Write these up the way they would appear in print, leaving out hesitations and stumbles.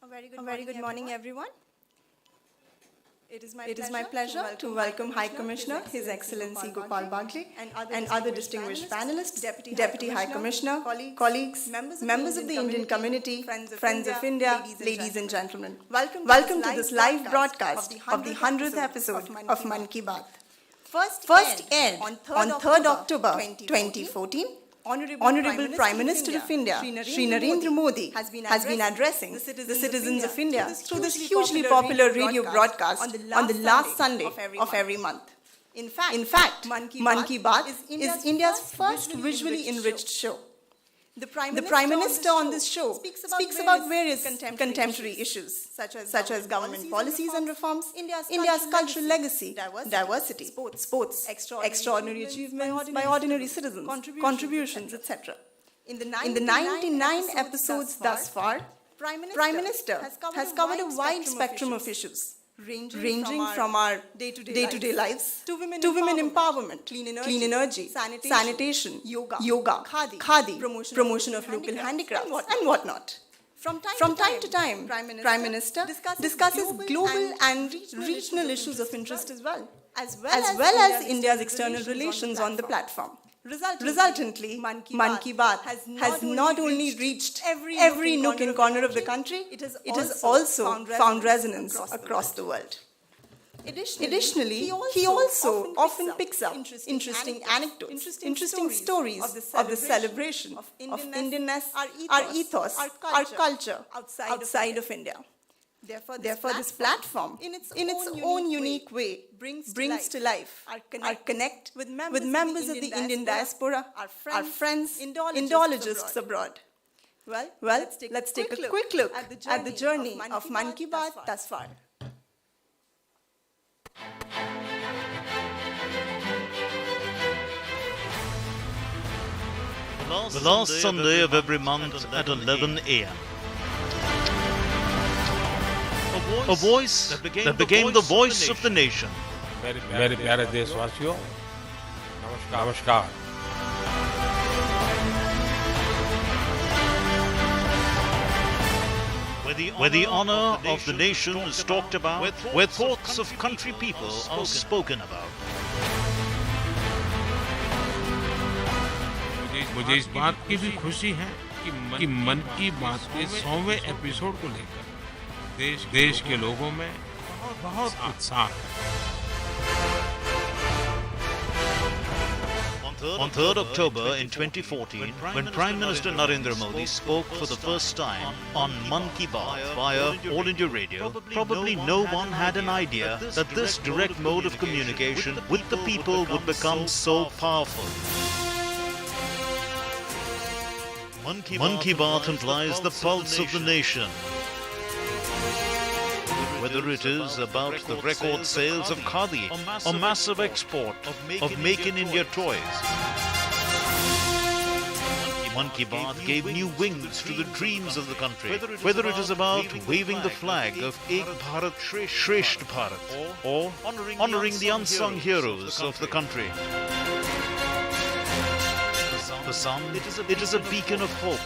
A very good morning, everyone. It is my pleasure to welcome High Commissioner, His Excellency Gopal Bagle, and other distinguished panelists, Deputy High Commissioner, colleagues, members of the Indian community, friends of India, ladies and gentlemen. Welcome to this live broadcast of the 100th episode of Mann Ki Baat. First aired on 3rd October 2014, Honorable Prime Minister of India, Shri Narendra Modi, has been addressing the citizens of India through this hugely popular radio broadcast on the last Sunday of every month. In fact, Mann Ki Baat is India's first visually enriched show. The Prime Minister on this show speaks about various contemporary issues, such as government policies and reforms, India's cultural legacy, diversity, sports, extraordinary achievements by ordinary citizens, contributions, etc. In the 99 episodes thus far, Prime Minister has covered a wide spectrum of issues, ranging from our day-to-day lives to women empowerment, clean energy, sanitation, yoga, khadi, promotion of local handicrafts, and whatnot. From time to time, Prime Minister discusses global and regional issues of interest as well as India's external relations on the platform. Resultantly, Mann Ki Baat has not only reached every nook and corner of the country, it has also found resonance across the world. Additionally, he also often picks up interesting anecdotes, interesting stories of the celebration of Indianness, our ethos, our culture outside of India. Therefore, this platform, in its own unique way, brings to life our connect with members of the Indian diaspora, our friends, Indologists abroad. Well, let's take a quick look at the journey of Mann Ki Baat thus far. The last Sunday of every month at 11 a.m. A voice that became the voice of the nation. मेरे प्यारे देशवासियों, नमस्कार। Where the honor of the nation is talked about, where thoughts of country people are spoken about. मुझे इस बात की भी खुशी है कि मन की बात के 100वें एपिसोड को लेकर देश के लोगों में बहुत उत्साह है। On 3rd October in 2014, when Prime Minister Narendra Modi spoke for the first time on Mann Ki Baat via All India Radio, probably no one had an idea that this direct mode of communication with the people would become so powerful. Mann Ki Baat implies the pulse of the nation. Whether it is about the record sales of khadi or massive export of Make in India toys. Mann Ki Baat gave new wings to the dreams of the country. Whether it is about waving the flag of Ek Bharat Shresht Bharat or honoring the unsung heroes of the country. For some, it is a beacon of hope,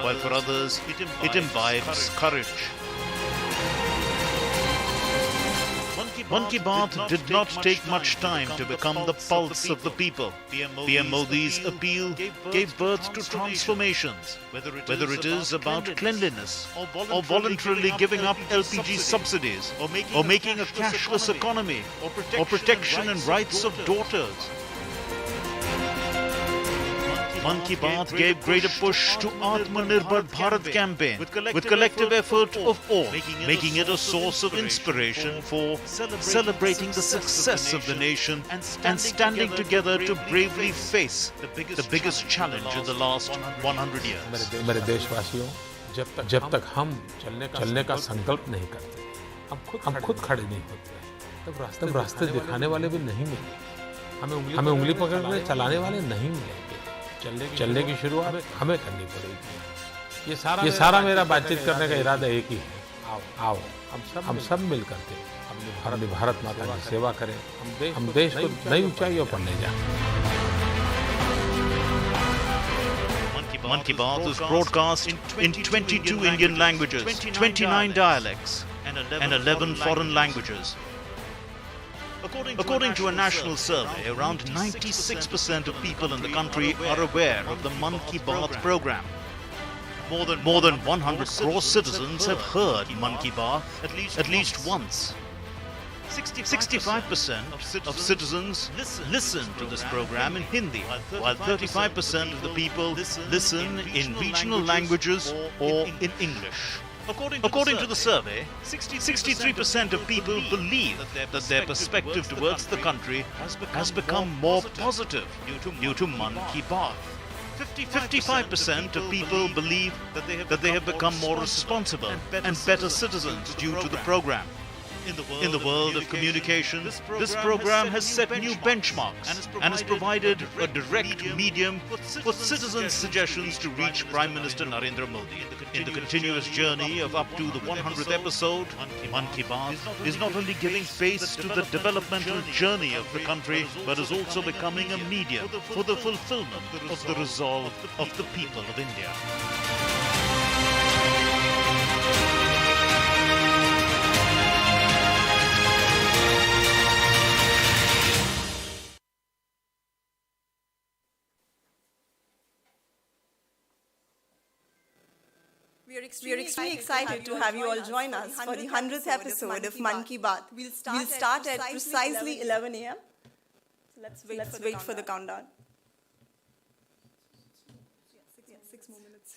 while for others, it imbibes courage. Mann Ki Baat did not take much time to become the pulse of the people. PM Modi's appeal gave birth to transformations, whether it is about cleanliness or voluntarily giving up LPG subsidies or making a cashless economy or protection and rights of daughters. Mann Ki Baat gave greater push to Atmanirbhar Bharat campaign with collective effort of all, making it a source of inspiration for celebrating the success of the nation and standing together to bravely face the biggest challenge in the last 100 years. मेरे देशवासियों, जब तक हम चलने का संकल्प नहीं करते, हम खुद खड़े नहीं होते, तब रास्ते दिखाने वाले भी नहीं मिलेंगे, हमें उंगली पकड़कर चलाने वाले नहीं मिलेंगे। चलने की शुरुआत हमें करनी पड़ेगी। ये सारा मेरा बातचीत करने का इरादा एक ही है। आओ हम सब मिल करके अपनी भारत माता की सेवा करें, हम देश को नई ऊंचाइयों पर ले जाएं। Mann Ki Baat is broadcast in 22 Indian languages, 29 dialects, and 11 foreign languages. According to a national survey, around 96% of people in the country are aware of the Mann Ki Baat program. More than 100 crore citizens have heard Mann Ki Baat at least once. 65% of citizens listen to this program in Hindi, while 35% of the people listen in regional languages or in English. According to the survey, 63% of people believe that their perspective towards the country has become more positive due to Mann Ki Baat. 55% of people believe that they have become more responsible and better citizens due to the program. In the world of communication, this program has set new benchmarks and has provided a direct medium for citizens' suggestions to reach Prime Minister Narendra Modi. In the continuous journey of up to the 100th episode, Mann Ki Baat is not only giving face to the developmental journey of the country, but is also becoming a medium for the fulfillment of the resolve of the people of India. We are extremely excited to have you all join us for the 100th episode of Mann Ki Baat. We'll start at precisely 11 a.m. So let's wait for the countdown. 6 more minutes.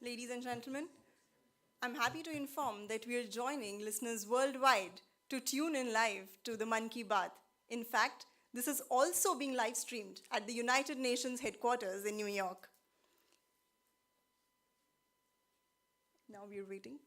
Ladies and gentlemen, I'm happy to inform that we are joining listeners worldwide to tune in live to the Mann Ki Baat. In fact, this is also being live streamed at the United Nations headquarters in New York. Now we're waiting.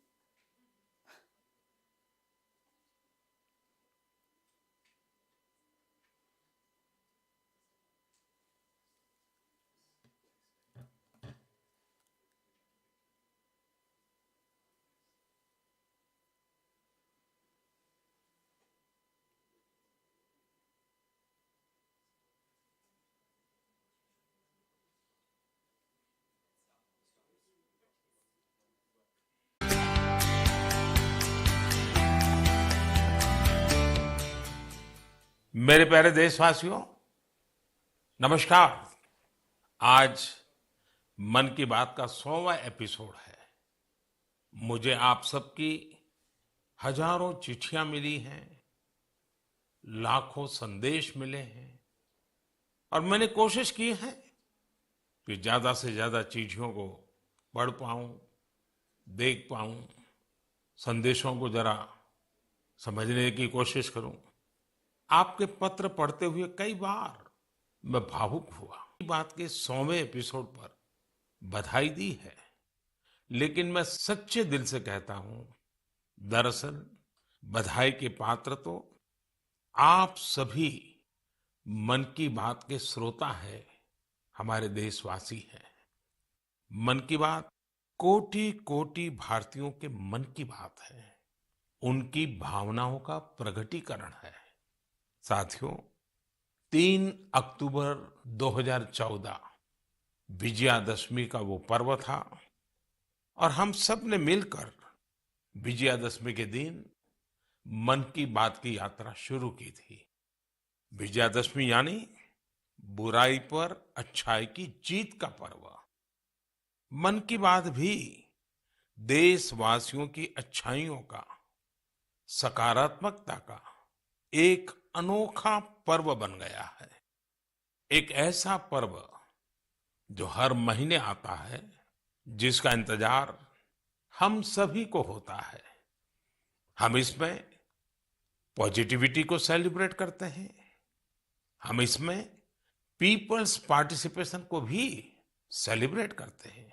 मेरे प्यारे देशवासियों, नमस्कार। आज मन की बात का 100वां episode है। मुझे आप सबकी हजारों चिट्ठियां मिली हैं, लाखों संदेश मिले हैं और मैंने कोशिश की है कि ज्यादा से ज्यादा चिट्ठियों को पढ़ पाऊं, देख पाऊं, संदेशों को जरा समझने की कोशिश करूं। आपके पत्र पढ़ते हुए कई बार मैं भावुक हुआ। बात के 100वें एपिसोड पर बधाई दी है, लेकिन मैं सच्चे दिल से कहता हूं, दरअसल बधाई के पात्र तो आप सभी मन की बात के श्रोता है, हमारे देशवासी हैं। मन की बात कोटि कोटि भारतीयों के मन की बात है, उनकी भावनाओं का प्रकटीकरण है। साथियों, 3 अक्टूबर 2014 विजयादशमी का वो पर्व था और हम सब ने मिलकर विजयादशमी के दिन मन की बात की यात्रा शुरू की थी। विजयादशमी यानी बुराई पर अच्छाई की जीत का पर्व। मन की बात भी देशवासियों की अच्छाइयों का, सकारात्मकता का एक अनोखा पर्व बन गया है। एक ऐसा पर्व जो हर महीने आता है, जिसका इंतजार हम सभी को होता है। हम इसमें पॉजिटिविटी को सेलिब्रेट करते हैं, हम इसमें पीपल्स पार्टिसिपेशन को भी सेलिब्रेट करते हैं।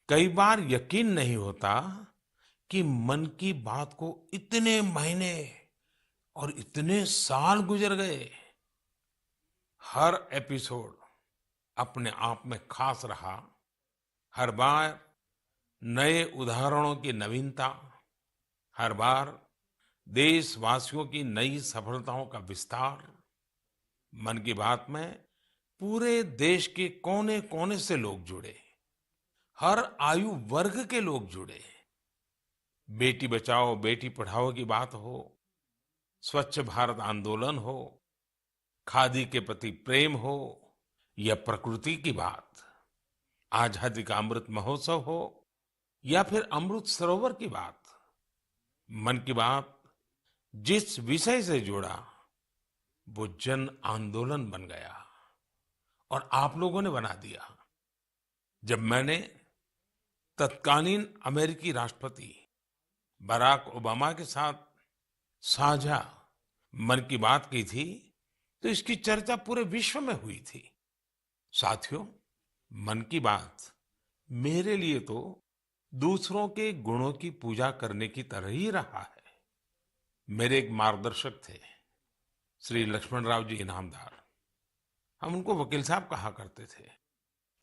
कई बार यकीन नहीं होता कि मन की बात को इतने महीने और इतने साल गुजर गए। हर एपिसोड अपने आप में खास रहा। हर बार नए उदाहरणों की नवीनता, हर बार देशवासियों की नई सफलताओं का विस्तार। मन की बात में पूरे देश के कोने कोने से लोग जुड़े, हर आयु वर्ग के लोग जुड़े। बेटी बचाओ बेटी पढ़ाओ की बात हो, स्वच्छ भारत आंदोलन हो, खादी के प्रति प्रेम हो या प्रकृति की बात, आजादी का अमृत महोत्सव हो या फिर अमृत सरोवर की बात। मन की बात जिस विषय से जुड़ा वो जन आंदोलन बन गया और आप लोगों ने बना दिया। जब मैंने तत्कालीन अमेरिकी राष्ट्रपति बराक ओबामा के साथ साझा मन की बात की थी, तो इसकी चर्चा पूरे विश्व में हुई थी। साथियों, मन की बात मेरे लिए तो दूसरों के गुणों की पूजा करने की तरह ही रहा है। मेरे एक मार्गदर्शक थे, श्री लक्ष्मणराव जी इनामदार। हम उनको वकील साहब कहा करते थे।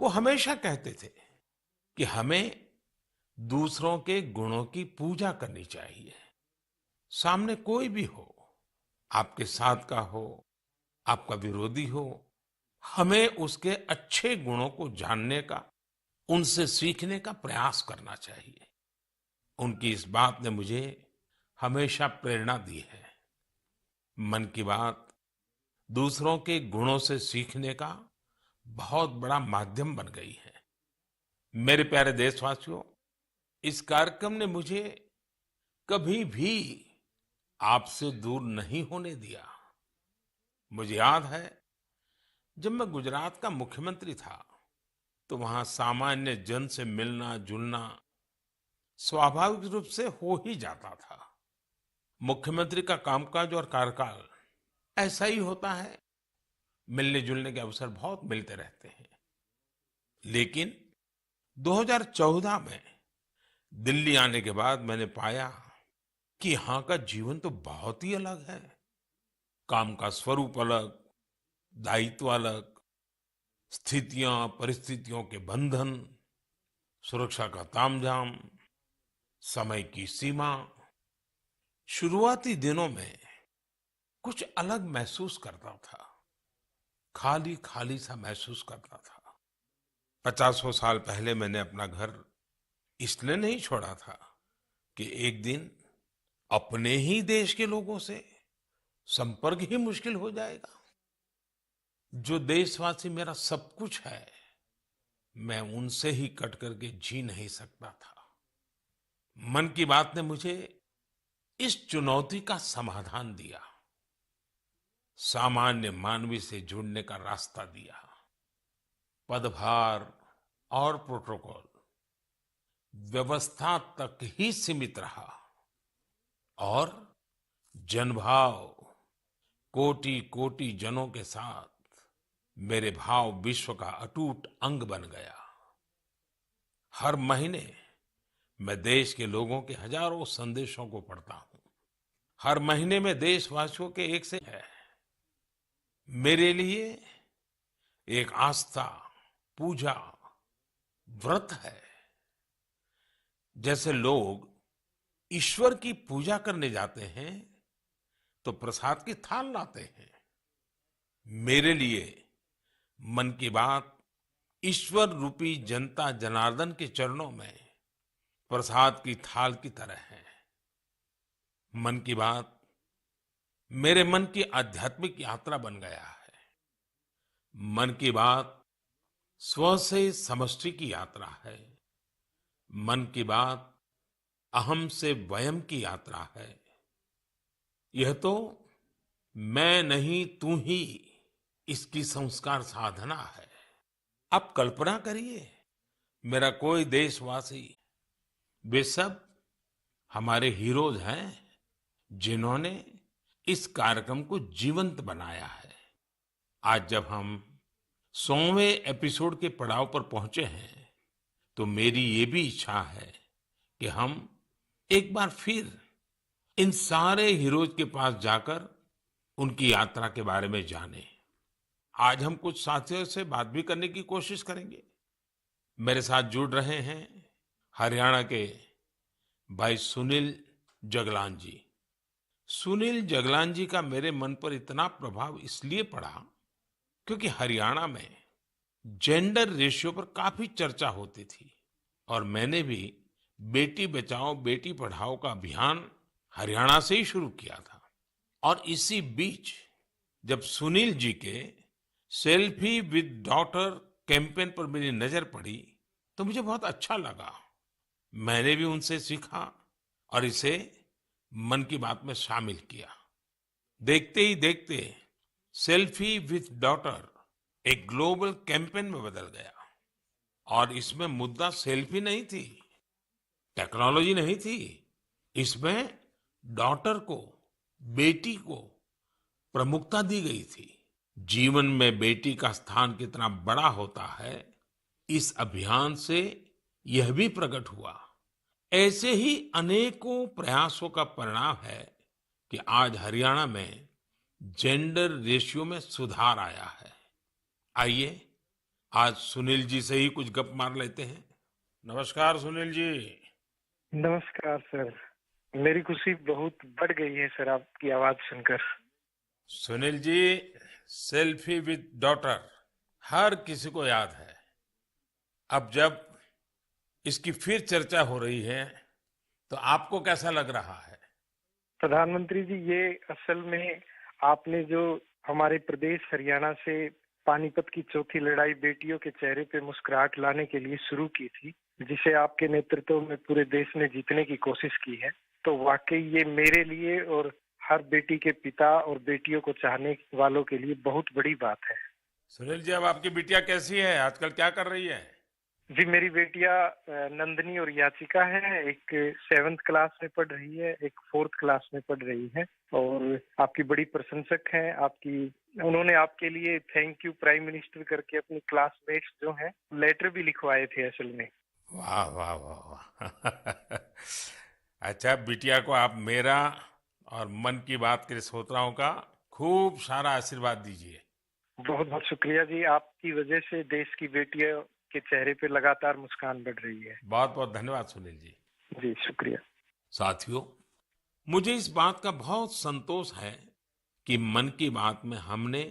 वो हमेशा कहते थे कि हमें दूसरों के गुणों की पूजा करनी चाहिए। सामने कोई भी हो, आपके साथ का हो, आपका विरोधी हो, हमें उसके अच्छे गुणों को जानने का, उनसे सीखने का प्रयास करना चाहिए। उनकी इस बात ने मुझे हमेशा प्रेरणा दी है। मन की बात दूसरों के गुणों से सीखने का बहुत बड़ा माध्यम बन गई है। मेरे प्यारे देशवासियों, इस कार्यक्रम ने मुझे कभी भी आपसे दूर नहीं होने दिया। मुझे याद है, जब मैं गुजरात का मुख्यमंत्री था, तो वहां सामान्य जन से मिलना जुलना स्वाभाविक रूप से हो ही जाता था। मुख्यमंत्री का कामकाज और कार्यकाल ऐसा ही होता है, मिलने जुलने के अवसर बहुत मिलते रहते हैं। लेकिन 2014 में दिल्ली आने के बाद मैंने पाया कि यहाँ का जीवन तो बहुत ही अलग है। काम का स्वरूप अलग, दायित्व अलग, स्थितियां परिस्थितियों के बंधन, सुरक्षा का तामझाम, समय की सीमा। शुरुआती दिनों में कुछ अलग महसूस करता था, खाली खाली सा महसूस करता था। 50 साल पहले मैंने अपना घर इसलिए नहीं छोड़ा था कि एक दिन अपने ही देश के लोगों से संपर्क ही मुश्किल हो जाएगा। जो देशवासी मेरा सब कुछ है, मैं उनसे ही कट करके जी नहीं सकता था। मन की बात ने मुझे इस चुनौती का समाधान दिया, सामान्य मानवी से जुड़ने का रास्ता दिया। पदभार और प्रोटोकॉल व्यवस्था तक ही सीमित रहा और जनभाव कोटि कोटि जनों के साथ मेरे भाव विश्व का अटूट अंग बन गया। हर महीने मैं देश के लोगों के हजारों संदेशों को पढ़ता हूं। हर महीने में देशवासियों के एक से है मेरे लिए एक आस्था, पूजा, व्रत है। जैसे लोग ईश्वर की पूजा करने जाते हैं तो प्रसाद की थाल लाते हैं, मेरे लिए मन की बात ईश्वर रूपी जनता जनार्दन के चरणों में प्रसाद की थाल की तरह है। मन की बात मेरे मन की आध्यात्मिक यात्रा बन गया है। मन की बात स्व से समष्टि की यात्रा है। मन की बात अहम से वयम की यात्रा है। यह तो मैं नहीं तू ही इसकी संस्कार साधना है। आप कल्पना करिए, मेरा कोई देशवासी, वे सब हमारे हीरोज हैं जिन्होंने इस कार्यक्रम को जीवंत बनाया है। आज जब हम 100वें एपिसोड के पड़ाव पर पहुंचे हैं तो मेरी ये भी इच्छा है कि हम एक बार फिर इन सारे हीरोज के पास जाकर उनकी यात्रा के बारे में जानें। आज हम कुछ साथियों से बात भी करने की कोशिश करेंगे। मेरे साथ जुड़ रहे हैं हरियाणा के भाई सुनील जगलान जी। सुनील जगलान जी का मेरे मन पर इतना प्रभाव इसलिए पड़ा क्योंकि हरियाणा में जेंडर रेशियो पर काफी चर्चा होती थी और मैंने भी बेटी बचाओ बेटी पढ़ाओ का अभियान हरियाणा से ही शुरू किया था। और इसी बीच जब सुनील जी के सेल्फी विद डॉटर कैंपेन पर मेरी नजर पड़ी तो मुझे बहुत अच्छा लगा। मैंने भी उनसे सीखा और इसे मन की बात में शामिल किया। देखते ही देखते सेल्फी विद डॉटर एक ग्लोबल कैंपेन में बदल गया और इसमें मुद्दा सेल्फी नहीं थी, टेक्नोलॉजी नहीं थी, इसमें डॉटर को, बेटी को प्रमुखता दी गई थी। जीवन में बेटी का स्थान कितना बड़ा होता है, इस अभियान से यह भी प्रकट हुआ। ऐसे ही अनेकों प्रयासों का परिणाम है कि आज हरियाणा में जेंडर रेशियो में सुधार आया है। आइए आज सुनील जी से ही कुछ गप मार लेते हैं। नमस्कार सुनील जी। नमस्कार सर, मेरी खुशी बहुत बढ़ गई है सर आपकी आवाज सुनकर। Sunil ji, selfie with daughter हर किसी को याद है। अब जब इसकी फिर चर्चा हो रही है तो आपको कैसा लग रहा है? प्रधानमंत्री जी, ये असल में आपने जो हमारे प्रदेश हरियाणा से पानीपत की चौथी लड़ाई बेटियों के चेहरे पे मुस्कुराहट लाने के लिए शुरू की थी, जिसे आपके नेतृत्व में पूरे देश ने जीतने की कोशिश की है, तो वाकई ये मेरे लिए और हर बेटी के पिता और बेटियों को चाहने वालों के लिए बहुत बड़ी बात है। सुनील जी, अब आपकी बिटिया कैसी है, आजकल क्या कर रही है? जी, मेरी बेटियां नंदनी और याचिका है। एक 7th क्लास में पढ़ रही है, एक 4th क्लास में पढ़ रही है और आपकी बड़ी प्रशंसक हैं। उन्होंने आपके लिए थैंक यू प्राइम मिनिस्टर करके अपनी क्लासमेट्स जो हैं लेटर भी लिखवाए थे असल में। वाह वाह वाह वाह अच्छा, बिटिया को आप मेरा और मन की बात के श्रोताओं का खूब सारा आशीर्वाद दीजिए। बहुत बहुत शुक्रिया जी, आपकी वजह से देश की बेटियों के चेहरे पे लगातार मुस्कान बढ़ रही है। बहुत बहुत धन्यवाद सुनील जी। जी शुक्रिया। साथियों, मुझे इस बात का बहुत संतोष है कि मन की बात में हमने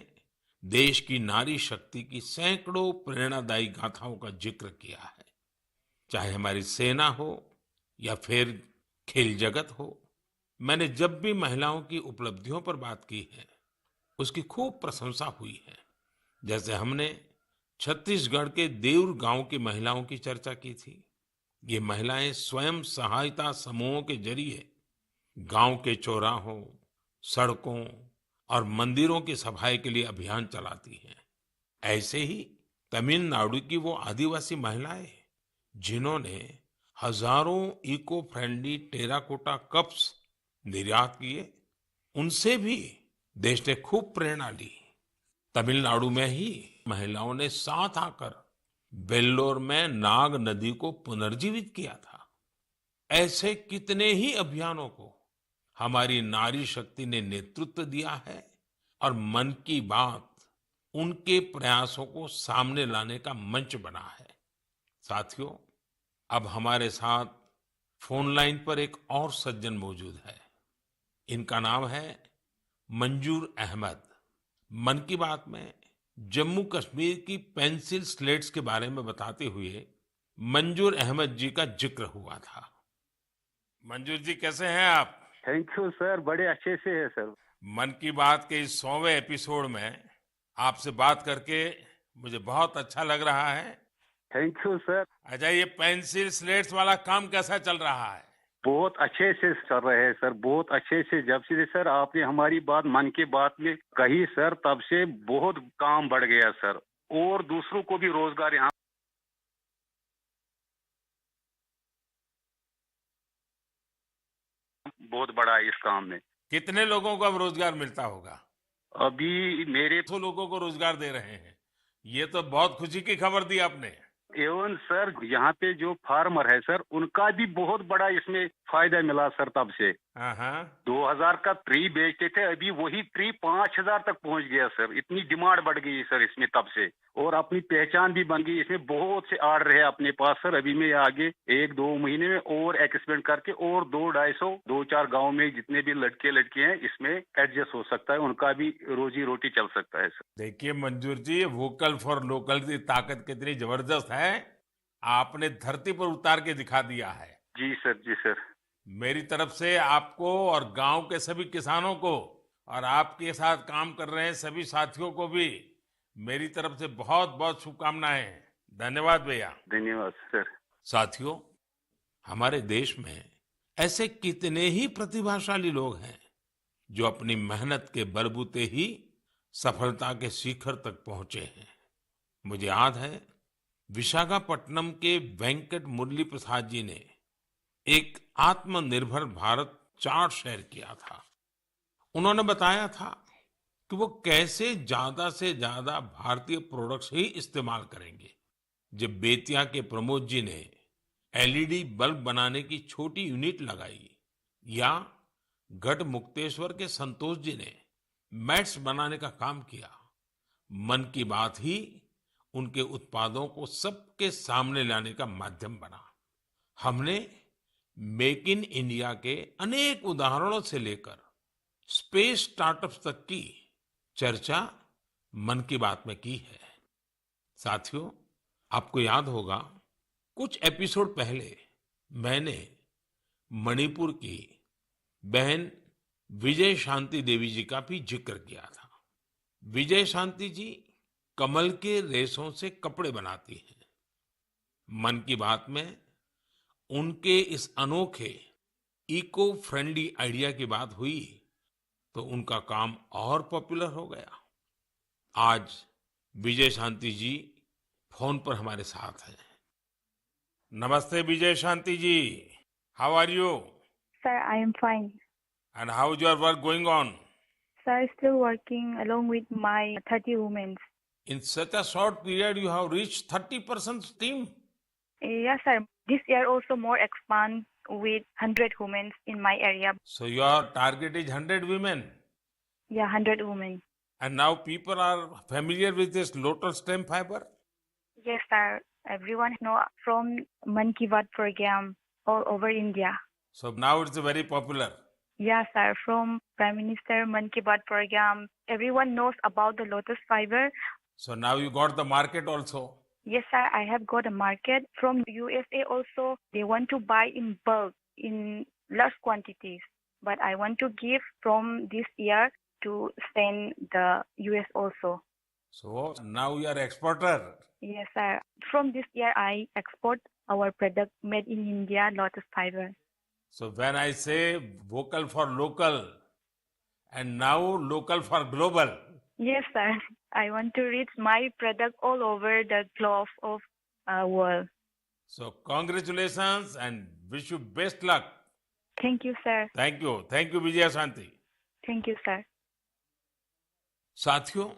देश की नारी शक्ति की सैकड़ों प्रेरणादायी गाथाओं का जिक्र किया है। चाहे हमारी सेना हो या फिर खेल जगत हो, मैंने जब भी महिलाओं की उपलब्धियों पर बात की है उसकी खूब प्रशंसा हुई है। जैसे हमने छत्तीसगढ़ के देउर गांव की महिलाओं की चर्चा की थी। ये महिलाएं स्वयं सहायता समूहों के जरिए गांव के चौराहों, सड़कों और मंदिरों की सफाई के लिए अभियान चलाती हैं। ऐसे ही तमिलनाडु की वो आदिवासी महिलाएं जिन्होंने हजारों इको फ्रेंडली टेराकोटा कप्स निर्यात किए, उनसे भी देश ने खूब प्रेरणा ली। तमिलनाडु में ही महिलाओं ने साथ आकर वेल्लोर में नाग नदी को पुनर्जीवित किया था। ऐसे कितने ही अभियानों को हमारी नारी शक्ति ने नेतृत्व दिया है और मन की बात उनके प्रयासों को सामने लाने का मंच बना है। साथियों, अब हमारे साथ फोन लाइन पर एक और सज्जन मौजूद है। इनका नाम है मंजूर अहमद। मन की बात में जम्मू कश्मीर की पेंसिल स्लेट्स के बारे में बताते हुए मंजूर अहमद जी का जिक्र हुआ था। मंजूर जी, कैसे हैं आप? थैंक यू सर, बड़े अच्छे से है सर। मन की बात के इस 100वें एपिसोड में आपसे बात करके मुझे बहुत अच्छा लग रहा है। Thank you sir. अच्छा, ये पेंसिल स्लेट्स वाला काम कैसा चल रहा है? बहुत अच्छे से चल रहे हैं सर, बहुत अच्छे से। जब से सर आपने हमारी बात मन की बात में कही सर, तब से बहुत काम बढ़ गया सर, और दूसरों को भी रोजगार यहाँ बहुत बड़ा है इस काम में। कितने लोगों को अब रोजगार मिलता होगा? अभी मेरे 200 लोगों को रोजगार दे रहे हैं। ये तो बहुत खुशी की खबर दी आपने। एवं सर यहाँ पे जो फार्मर है सर, उनका भी बहुत बड़ा इसमें फायदा मिला सर। तब से हाँ, 2000 का ट्री बेचते थे, अभी वही ट्री 5000 तक पहुंच गया सर। इतनी डिमांड बढ़ गई सर इसमें तब से, और अपनी पहचान भी बन गई। इसमें बहुत से आर्डर है अपने पास सर। अभी मैं आगे 1-2 महीने में और एक्सपेंड करके और 200-250 2-4 गाँव में जितने भी लड़के लड़की हैं इसमें एडजस्ट हो सकता है, उनका भी रोजी रोटी चल सकता है सर। देखिए मंजूर जी, वोकल फॉर लोकल की ताकत कितनी जबरदस्त है, आपने धरती पर उतार के दिखा दिया है। जी सर, जी सर। मेरी तरफ से आपको और गांव के सभी किसानों को और आपके साथ काम कर रहे हैं सभी साथियों को भी मेरी तरफ से बहुत बहुत शुभकामनाएं। धन्यवाद भैया। धन्यवाद सर। साथियों, हमारे देश में ऐसे कितने ही प्रतिभाशाली लोग हैं जो अपनी मेहनत के बलबूते ही सफलता के शिखर तक पहुंचे हैं। मुझे याद है विशाखापट्टनम के वेंकट मुरली प्रसाद जी ने एक आत्मनिर्भर भारत चार्ट शेयर किया था। उन्होंने बताया था कि वो कैसे ज्यादा से ज्यादा भारतीय प्रोडक्ट्स ही इस्तेमाल करेंगे। जब बेतिया के प्रमोद जी ने एलईडी बल्ब बनाने की छोटी यूनिट लगाई, या गढ़ मुक्तेश्वर के संतोष जी ने मैट्स बनाने का काम किया, मन की बात ही उनके उत्पादों को सबके सामने लाने का माध्यम बना। हमने मेक इन इंडिया के अनेक उदाहरणों से लेकर स्पेस स्टार्टअप्स तक की चर्चा मन की बात में की है। साथियों, आपको याद होगा कुछ एपिसोड पहले मैंने मणिपुर की बहन विजय शांति देवी जी का भी जिक्र किया था। विजय शांति जी कमल के रेशों से कपड़े बनाती हैं। मन की बात में उनके इस अनोखे इको फ्रेंडली आइडिया की बात हुई तो उनका काम और पॉपुलर हो गया। आज विजय शांति जी फोन पर हमारे साथ हैं। Namaste, Vijay Shanti ji. How are you? Sir, I am fine. And how is your work going on? Sir, still working along with my 30 women. In such a short period, you have reached 30% team. Yes, sir. This year also more expand with 100 women in my area. So your target is 100 women. Yeah, 100 women. And now people are familiar with this lotus stem fiber. Yes, sir. Everyone know from Mann Ki Baat program all over India. So now it's very popular. Yes, sir. From Prime Minister Mann Ki Baat program, everyone knows about the lotus fiber. So now you got the market also. Yes, sir. I have got a market from USA also. They want to buy in bulk in large quantities. But I want to give from this year to send the US also. So now you are exporter. Yes, sir. From this year, I export our product made in India, lotus fiber. So when I say vocal for local and now local for global. Yes, sir. I want to reach my product all over the globe of world. So congratulations and wish you best luck. Thank you, sir. Thank you. Thank you, Vijaya Shanti. Thank you, sir. साथियों,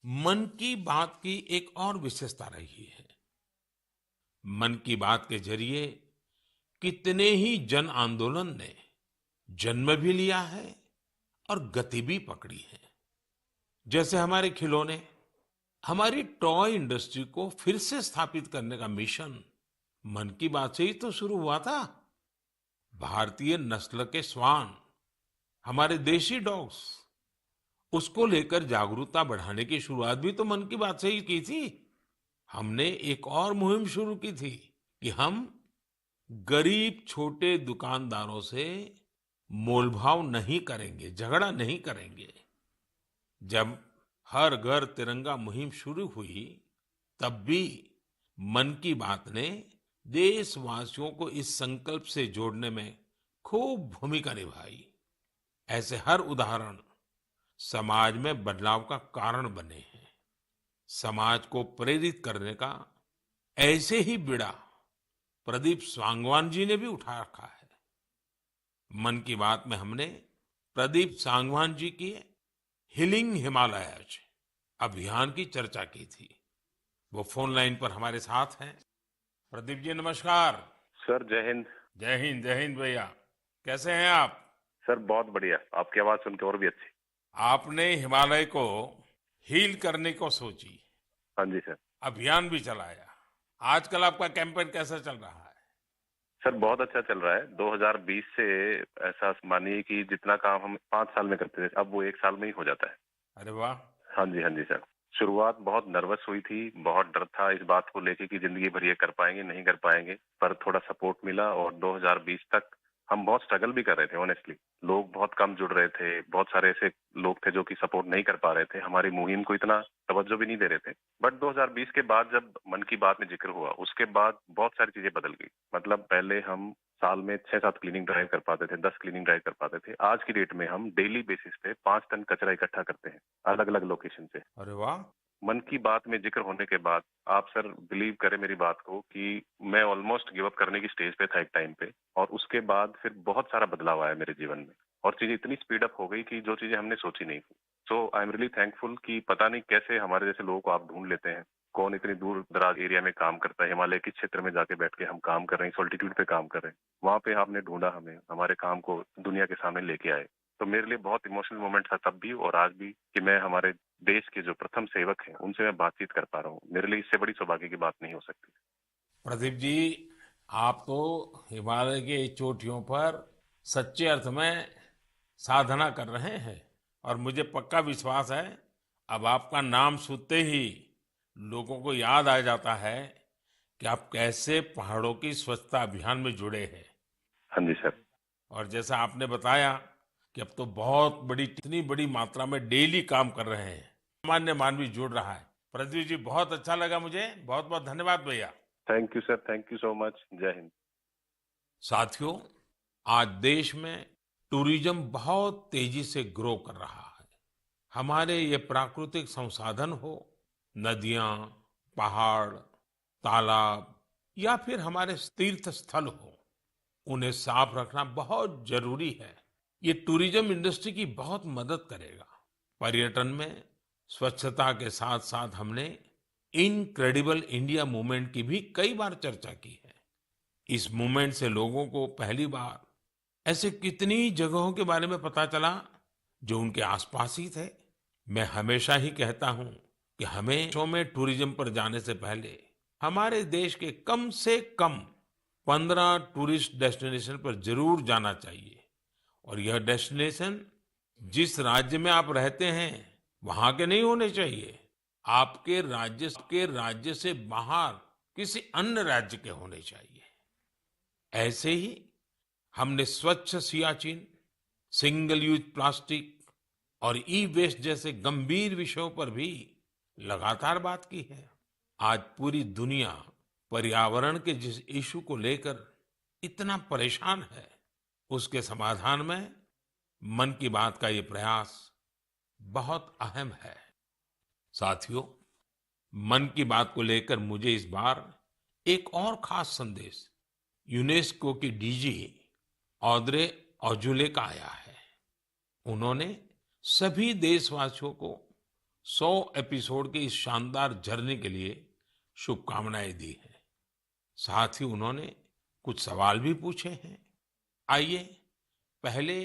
मन की बात की एक और विशेषता रही है। मन की बात के जरिए कितने ही जन आंदोलन ने जन्म भी लिया है और गति भी पकड़ी है। जैसे हमारे खिलौने, हमारी टॉय इंडस्ट्री को फिर से स्थापित करने का मिशन मन की बात से ही तो शुरू हुआ था। भारतीय नस्ल के श्वान, हमारे देशी डॉग्स, उसको लेकर जागरूकता बढ़ाने की शुरुआत भी तो मन की बात से ही की थी। हमने एक और मुहिम शुरू की थी कि हम गरीब छोटे दुकानदारों से मोलभाव नहीं करेंगे, झगड़ा नहीं करेंगे। जब हर घर तिरंगा मुहिम शुरू हुई, तब भी मन की बात ने देशवासियों को इस संकल्प से जोड़ने में खूब भूमिका निभाई। ऐसे हर उदाहरण समाज में बदलाव का कारण बने हैं। समाज को प्रेरित करने का ऐसे ही बीड़ा प्रदीप सांगवान जी ने भी उठा रखा है। मन की बात में हमने प्रदीप सांगवान जी की हीलिंग हिमालयज अभियान की चर्चा की थी। वो फोन लाइन पर हमारे साथ हैं। प्रदीप जी नमस्कार। सर जय हिंद। जय हिंद, जय हिंद भैया। कैसे हैं आप? सर बहुत बढ़िया, आपकी आवाज सुन के और भी अच्छी। आपने हिमालय को हील करने को सोची। हाँ जी सर। अभियान भी चलाया। आजकल आपका कैंपेन कैसा चल रहा है? सर बहुत अच्छा चल रहा है। 2020 से ऐसा मानिए कि जितना काम हम 5 साल में करते थे, अब वो 1 साल में ही हो जाता है। अरे वाह। हाँ जी सर। शुरुआत बहुत नर्वस हुई थी, बहुत डर था इस बात को लेके कि जिंदगी भर ये कर पाएंगे नहीं कर पाएंगे, पर थोड़ा सपोर्ट मिला और 2020 तक हम बहुत स्ट्रगल भी कर रहे थे। ऑनेस्टली लोग बहुत कम जुड़ रहे थे, बहुत सारे ऐसे लोग थे जो कि सपोर्ट नहीं कर पा रहे थे, हमारी मुहिम को इतना तवज्जो भी नहीं दे रहे थे। बट 2020 के बाद जब मन की बात में जिक्र हुआ, उसके बाद बहुत सारी चीजें बदल गई। मतलब पहले हम साल में 6-7 क्लीनिंग ड्राइव कर पाते थे, 10 क्लीनिंग ड्राइव कर पाते थे। आज की डेट में हम डेली बेसिस पे 5 टन कचरा इकट्ठा करते हैं अलग अलग लोकेशन से। अरे वाह। मन की बात में जिक्र होने के बाद आप सर बिलीव करें मेरी बात को कि मैं ऑलमोस्ट गिव अप करने की स्टेज पे था एक टाइम पे, और उसके बाद फिर बहुत सारा बदलाव आया मेरे जीवन में और चीजें इतनी स्पीड अप हो गई कि जो चीजें हमने सोची नहीं थी। सो आई एम रियली थैंकफुल कि पता नहीं कैसे हमारे जैसे लोगों को आप ढूंढ लेते हैं, कौन इतनी दूर दराज एरिया में काम करता है, हिमालय के क्षेत्र में जाके बैठ के हम काम कर रहे हैं, सॉल्टिट्यूड पे काम कर रहे हैं, वहां पे आपने ढूंढा हमें, हमारे काम को दुनिया के सामने लेके आए। तो मेरे लिए बहुत इमोशनल मोमेंट था तब भी और आज भी कि मैं हमारे देश के जो प्रथम सेवक हैं उनसे मैं बातचीत कर पा रहा हूँ। मेरे लिए इससे बड़ी सौभाग्य की बात नहीं हो सकती। प्रदीप जी, आप तो हिमालय के चोटियों पर सच्चे अर्थ में साधना कर रहे हैं और मुझे पक्का विश्वास है अब आपका नाम सुनते ही लोगों को याद आ जाता है कि आप कैसे पहाड़ों की स्वच्छता अभियान में जुड़े हैं। हाँ जी सर। और जैसा आपने बताया कि अब तो बहुत बड़ी, इतनी बड़ी मात्रा में डेली काम कर रहे हैं, सामान्य मानवी जुड़ रहा है। प्रदीप जी बहुत अच्छा लगा मुझे, बहुत बहुत धन्यवाद भैया। Thank you sir, thank you so much. जय हिंद। साथियों, आज देश में टूरिज्म बहुत तेजी से ग्रो कर रहा है। हमारे ये प्राकृतिक संसाधन हो, नदियां, पहाड़, तालाब, या फिर हमारे तीर्थ स्थल हो, उन्हें साफ रखना बहुत जरूरी है। ये टूरिज्म इंडस्ट्री की बहुत मदद करेगा। पर्यटन में स्वच्छता के साथ साथ हमने इनक्रेडिबल इंडिया मूवमेंट की भी कई बार चर्चा की है। इस मूवमेंट से लोगों को पहली बार ऐसे कितनी जगहों के बारे में पता चला जो उनके आसपास ही थे। मैं हमेशा ही कहता हूं कि हमें शो में टूरिज्म पर जाने से पहले हमारे देश के कम से कम 15 टूरिस्ट डेस्टिनेशन पर जरूर जाना चाहिए। और यह डेस्टिनेशन जिस राज्य में आप रहते हैं वहां के नहीं होने चाहिए, आपके राज्य से बाहर किसी अन्य राज्य के होने चाहिए। ऐसे ही हमने स्वच्छ सियाचिन, सिंगल यूज प्लास्टिक और ई वेस्ट जैसे गंभीर विषयों पर भी लगातार बात की है। आज पूरी दुनिया पर्यावरण के जिस इशू को लेकर इतना परेशान है, उसके समाधान में मन की बात का ये प्रयास बहुत अहम है। साथियों, मन की बात को लेकर मुझे इस बार एक और खास संदेश यूनेस्को की डीजी ऑद्रे ऑजुले का आया है। उन्होंने सभी देशवासियों को 100 एपिसोड के इस शानदार जर्नी के लिए शुभकामनाएं दी हैं। साथ ही उन्होंने कुछ सवाल भी पूछे हैं। आइए पहले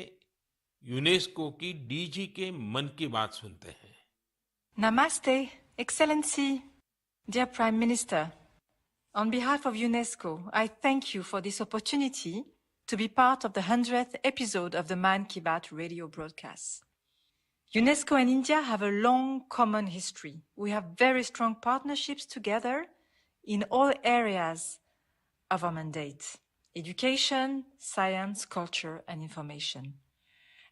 यूनेस्को की डीजी के मन की बात सुनते हैं। Namaste, Excellency, dear Prime Minister. On behalf of UNESCO, I thank you for this opportunity to be part of the 100th episode of the Mann Ki Baat radio broadcast. UNESCO and India have a long common history. We have very strong partnerships together in all areas of our mandate: education, science, culture, and information.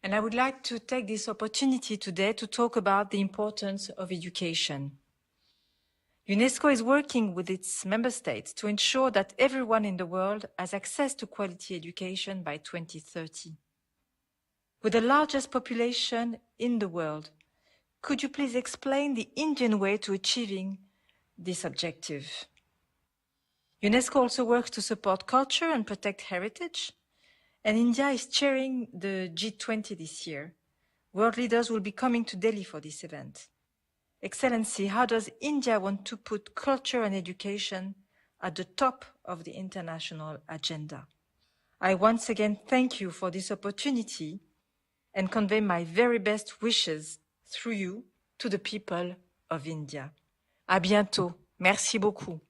And I would like to take this opportunity today to talk about the importance of education. UNESCO is working with its member states to ensure that everyone in the world has access to quality education by 2030. With the largest population in the world, could you please explain the Indian way to achieving this objective? UNESCO also works to support culture and protect heritage, and India is chairing the G20 this year. World leaders will be coming to Delhi for this event. Excellency, how does India want to put culture and education at the top of the international agenda? I once again thank you for this opportunity and convey my very best wishes through you to the people of India. À bientôt. Merci beaucoup.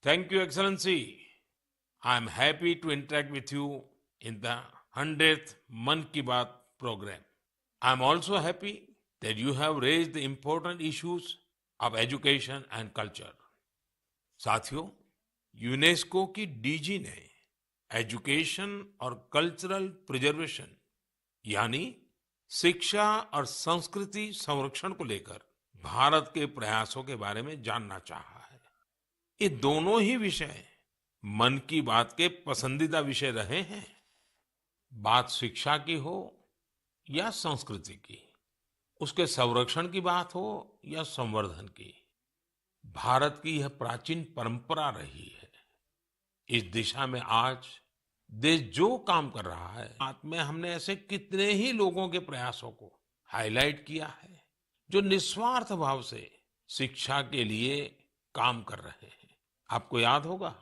Thank you, Excellency. I am happy to interact with you in the 100th Mann Ki Baat program. I am also happy that you have raised the important issues of education and culture. साथियों, UNESCO की DG ने education और cultural preservation यानी शिक्षा और संस्कृति संरक्षण को लेकर भारत के प्रयासों के बारे में जानना चाहा है। ये दोनों ही विषय मन की बात के पसंदीदा विषय रहे हैं। बात शिक्षा की हो या संस्कृति की, उसके संरक्षण की बात हो या संवर्धन की, भारत की यह प्राचीन परंपरा रही है। इस दिशा में आज देश जो काम कर रहा है, बात में हमने ऐसे कितने ही लोगों के प्रयासों को हाईलाइट किया है जो निस्वार्थ भाव से शिक्षा के लिए काम कर रहे हैं। आपको याद होगा,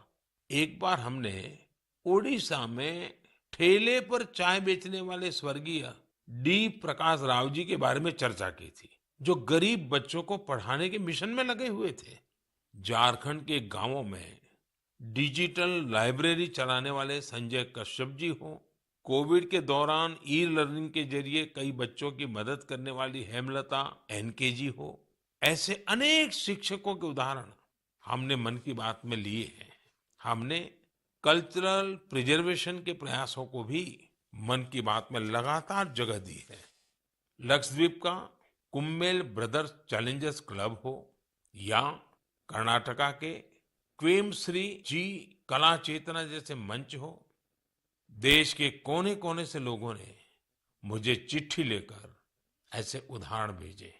एक बार हमने ओडिशा में ठेले पर चाय बेचने वाले स्वर्गीय डी प्रकाश राव जी के बारे में चर्चा की थी, जो गरीब बच्चों को पढ़ाने के मिशन में लगे हुए थे। झारखंड के गांवों में डिजिटल लाइब्रेरी चलाने वाले संजय कश्यप जी हो, कोविड के दौरान ई लर्निंग के जरिए कई बच्चों की मदद करने वाली हेमलता एनके जी हो, ऐसे अनेक शिक्षकों के उदाहरण हमने मन की बात में लिए हैं। हमने कल्चरल प्रिजर्वेशन के प्रयासों को भी मन की बात में लगातार जगह दी है। लक्षद्वीप का कुम्मेल ब्रदर्स चैलेंजर्स क्लब हो या कर्नाटका के क्वेमश्री जी कला चेतना जैसे मंच हो, देश के कोने कोने से लोगों ने मुझे चिट्ठी लेकर ऐसे उदाहरण भेजे।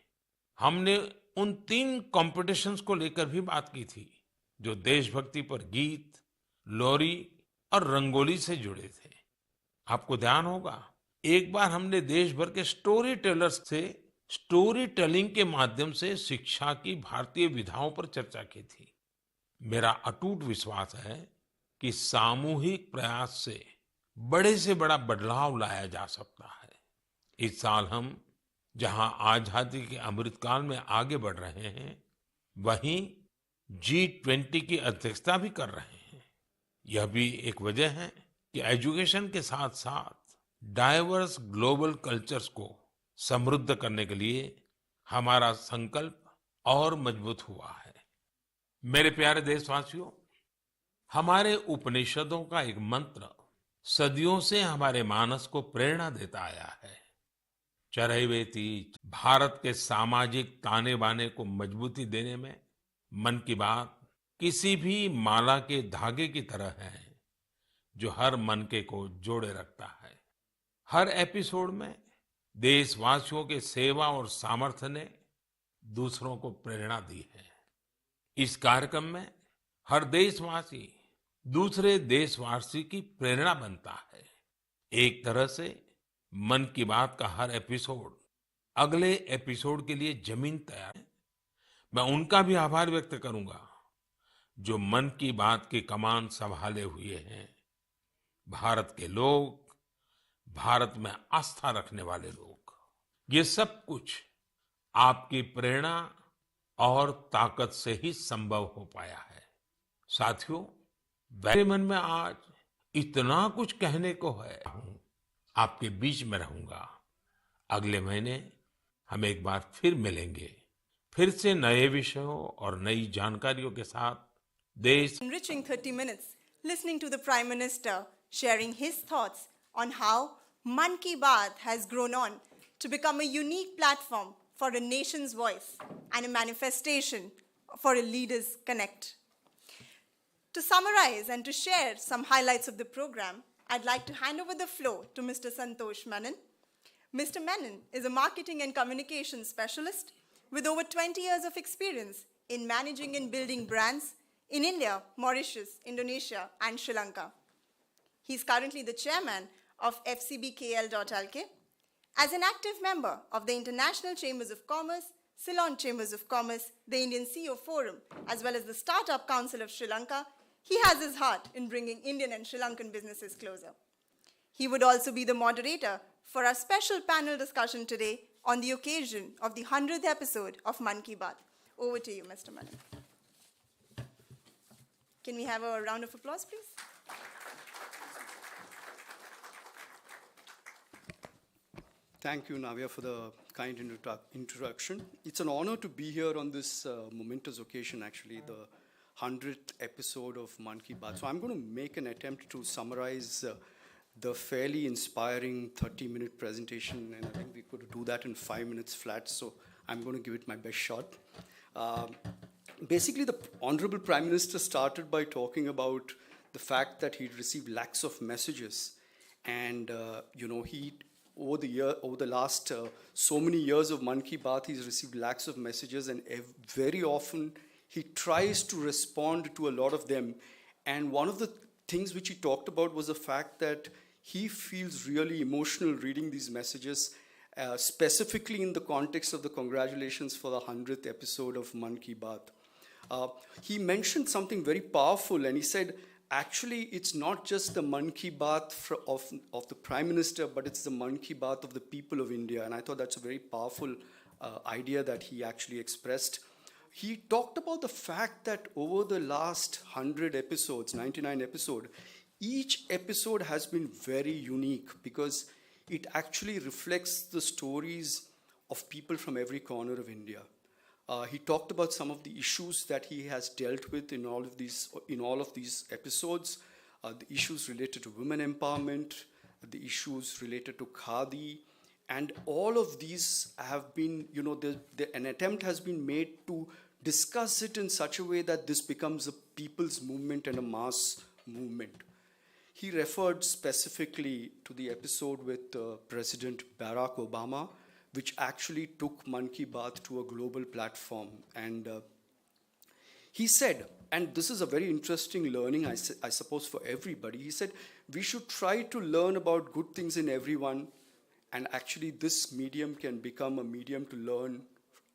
हमने उन 3 कॉम्पिटिशन्स को लेकर भी बात की थी जो देशभक्ति पर गीत, लोरी और रंगोली से जुड़े थे। आपको ध्यान होगा, एक बार हमने देश भर के स्टोरी टेलर्स से स्टोरी टेलिंग के माध्यम से शिक्षा की भारतीय विधाओं पर चर्चा की थी। मेरा अटूट विश्वास है कि सामूहिक प्रयास से बड़ा बदलाव लाया जा सकता है। इस साल हम जहां आजादी के अमृतकाल में आगे बढ़ रहे हैं, वहीं G20 की अध्यक्षता भी कर रहे हैं। यह भी एक वजह है कि एजुकेशन के साथ साथ डाइवर्स ग्लोबल कल्चर्स को समृद्ध करने के लिए हमारा संकल्प और मजबूत हुआ है। मेरे प्यारे देशवासियों, हमारे उपनिषदों का एक मंत्र सदियों से हमारे मानस को प्रेरणा देता आया है। चरैवेति। भारत के सामाजिक ताने बाने को मजबूती देने में मन की बात किसी भी माला के धागे की तरह है, जो हर मनके को जोड़े रखता है। हर एपिसोड में देशवासियों के सेवा और सामर्थ्य ने दूसरों को प्रेरणा दी है। इस कार्यक्रम में हर देशवासी दूसरे देशवासी की प्रेरणा बनता है। एक तरह से मन की बात का हर एपिसोड अगले एपिसोड के लिए जमीन तैयार है। मैं उनका भी आभार व्यक्त करूंगा जो मन की बात की कमान संभाले हुए हैं। भारत के लोग, भारत में आस्था रखने वाले लोग, ये सब कुछ आपकी प्रेरणा और ताकत से ही संभव हो पाया है। साथियों, मेरे मन में आज इतना कुछ कहने को है। आपके बीच में रहूंगा। अगले महीने हम एक बार फिर मिलेंगे, फिर से नए विषयों और नई जानकारियों के साथ। Enriching 30 minutes, listening to the Prime Minister sharing his thoughts on how Mann Ki Baat has grown on to become a unique platform for a nation's voice and a manifestation for a leader's connect. To summarize and to share some highlights of the program, I'd like to hand over the floor to Mr. Santosh Menon. Mr. Menon is a marketing and communications specialist with over 20 years of experience in managing and building brands in India, Mauritius, Indonesia, and Sri Lanka. He's currently the chairman of FCBKL.lk. As an active member of the International Chambers of Commerce, Ceylon Chambers of Commerce, the Indian CEO Forum, as well as the Startup Council of Sri Lanka, he has his heart in bringing Indian and Sri Lankan businesses closer. He would also be the moderator for our special panel discussion today on the occasion of the 100th episode of Mann Ki Baat. Over to you, Mr. Menon. Can we have a round of applause, please? Thank you, Navya, for the kind introduction. It's an honor to be here on this momentous occasion, actually, the 100th episode of Mann Ki Baat. So I'm going to make an attempt to summarize the fairly inspiring 30-minute presentation, and I think we could do that in 5 minutes flat, so I'm going to give it my best shot. Basically, the Honorable Prime Minister started by talking about the fact that he'd received lakhs of messages, and he over the last so many years of Mann Ki Baat, he's received lakhs of messages, and very often he tries to respond to a lot of them. And one of the things which he talked about was the fact that he feels really emotional reading these messages, specifically in the context of the congratulations for the 100th episode of Mann Ki Baat. He mentioned something very powerful, and he said, actually, it's not just the Mann Ki Baat of the Prime Minister, but it's the Mann Ki Baat of the people of India. And I thought that's a very powerful idea that he actually expressed. He talked about the fact that over the last 100 episodes, 99 episodes, each episode has been very unique because it actually reflects the stories of people from every corner of India. He talked about some of the issues that he has dealt with in all of these episodes, the issues related to women empowerment, the issues related to Khadi, and all of these have been, an attempt has been made to discuss it in such a way that this becomes a people's movement and a mass movement. He referred specifically to the episode with President Barack Obama, which actually took Mann Ki Baat to a global platform. And He said, and this is a very interesting learning, I suppose, for everybody. He said, we should try to learn about good things in everyone, and actually this medium can become a medium to learn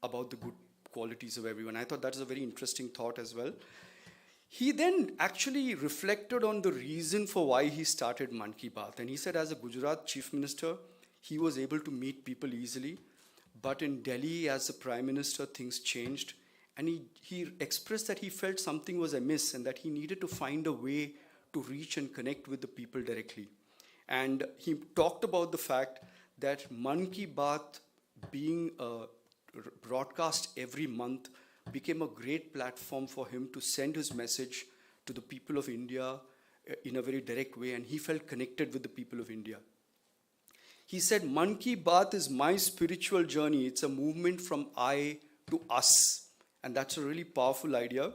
about the good qualities of everyone. I thought that is a very interesting thought as well. He then actually reflected on the reason for why he started Mann Ki Baat. And he said, as a Gujarat chief minister, he was able to meet people easily. But in Delhi, as the prime minister, things changed. And he expressed that he felt something was amiss and that he needed to find a way to reach and connect with the people directly. And he talked about the fact that Mann Ki Baat being broadcast every month became a great platform for him to send his message to the people of India in a very direct way, and he felt connected with the people of India. He said, Mann Ki Baat is my spiritual journey. It's a movement from I to us. And that's a really powerful idea.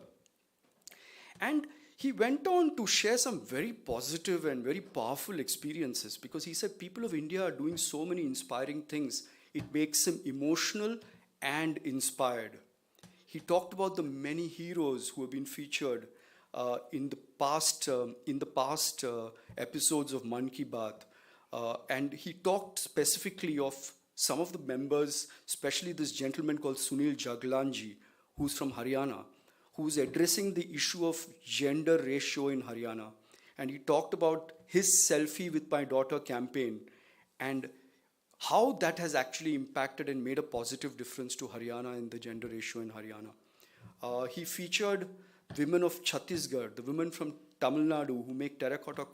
And he went on to share some very positive and very powerful experiences, because he said people of India are doing so many inspiring things. It makes him emotional and inspired. He talked about the many heroes who have been featured in the past episodes of Mann Ki Baat. And he talked specifically of some of the members, especially this gentleman called Sunil Jaglanji, who's from Haryana, who's addressing the issue of gender ratio in Haryana. And he talked about his Selfie with My Daughter campaign and how that has actually impacted and made a positive difference to Haryana and the gender ratio in Haryana. He featured women of Chhattisgarh, the women from Tamil Nadu who make terracotta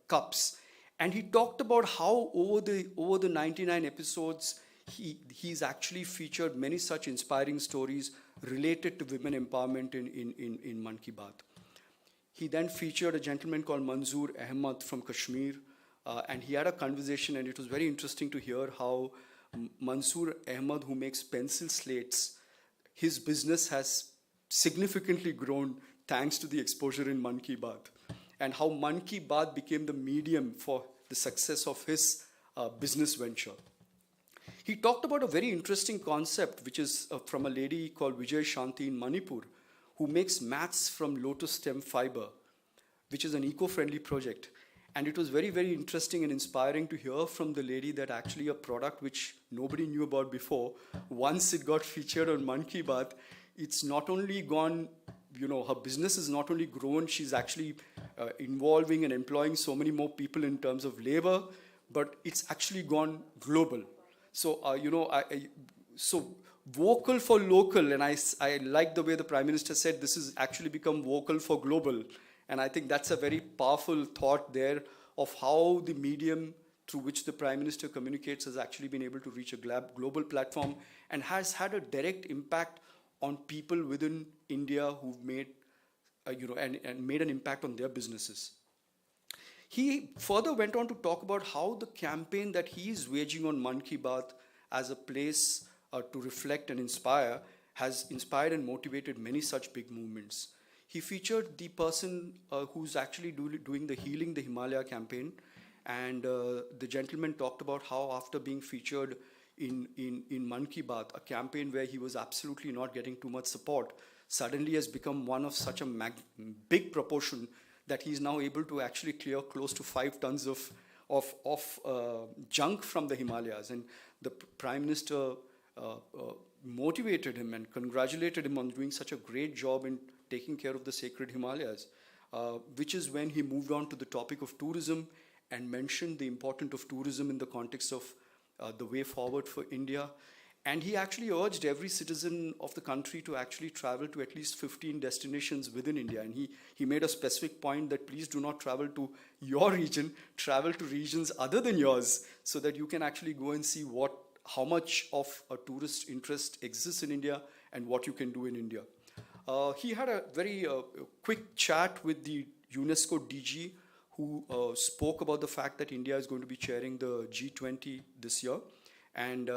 cups. And he talked about how over the 99 episodes, he's actually featured many such inspiring stories related to women empowerment in Mann Ki Baat. He then featured a gentleman called Manzoor Ahmad from Kashmir, and he had a conversation, and it was very interesting to hear how Manzoor Ahmad, who makes pencil slates, his business has significantly grown thanks to the exposure in Mann Ki Baat, and how Mann Ki Baat became the medium for the success of his business venture. He talked about a very interesting concept, which is from a lady called Vijay Shanti in Manipur, who makes mats from lotus stem fiber, which is an eco-friendly project. And it was very, very interesting and inspiring to hear from the lady that actually a product which nobody knew about before, once it got featured on Mann Ki Baat, it's not only gone, her business is not only grown, she's actually involving and employing so many more people in terms of labor, but it's actually gone global. So, so vocal for local, and I like the way the Prime Minister said this has actually become vocal for global. And I think that's a very powerful thought there of how the medium through which the Prime Minister communicates has actually been able to reach a global platform and has had a direct impact on people within India who've made, and made an impact on their businesses. He further went on to talk about how the campaign that he is waging on Mann Ki Baat as a place to reflect and inspire has inspired and motivated many such big movements. He featured the person who's actually doing the Healing the Himalaya campaign, and the gentleman talked about how after being featured in Mann Ki Baat, a campaign where he was absolutely not getting too much support, suddenly has become one of such a big proportion that he's now able to actually clear close to 5 tons of junk from the Himalayas. And the Prime Minister motivated him and congratulated him on doing such a great job in taking care of the sacred Himalayas, which is when he moved on to the topic of tourism and mentioned the importance of tourism in the context of the way forward for India. And he actually urged every citizen of the country to actually travel to at least 15 destinations within India. And he made a specific point that please do not travel to your region, travel to regions other than yours, so that you can actually go and see how much of a tourist interest exists in India and what you can do in India. He had a very quick chat with the UNESCO DG, who spoke about the fact that India is going to be chairing the G20 this year, and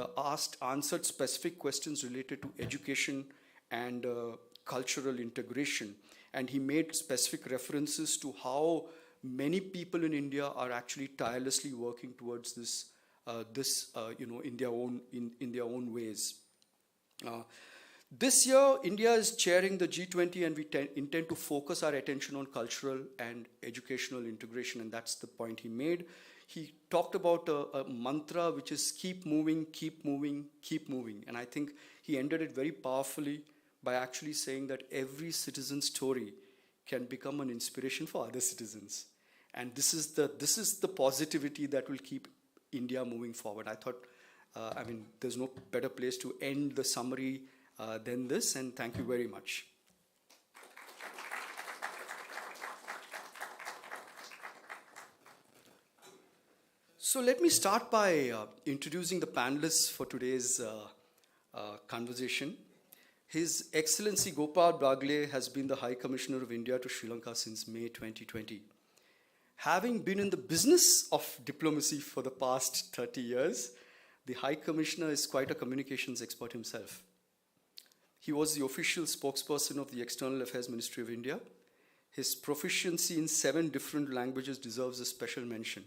answered specific questions related to education and cultural integration. And he made specific references to how many people in India are actually tirelessly working towards this, in their own ways. This year, India is chairing the G20, and we intend to focus our attention on cultural and educational integration, and that's the point he made. He talked about a mantra which is keep moving, keep moving, keep moving. And I think he ended it very powerfully by actually saying that every citizen's story can become an inspiration for other citizens. And this is the positivity that will keep India moving forward. I thought, there's no better place to end the summary than this, and thank you very much. So let me start by introducing the panelists for today's conversation. His Excellency Gopal Bagle has been the High Commissioner of India to Sri Lanka since May 2020. Having been in the business of diplomacy for the past 30 years, the High Commissioner is quite a communications expert himself. He was the official spokesperson of the External Affairs Ministry of India. His proficiency in 7 different languages deserves a special mention.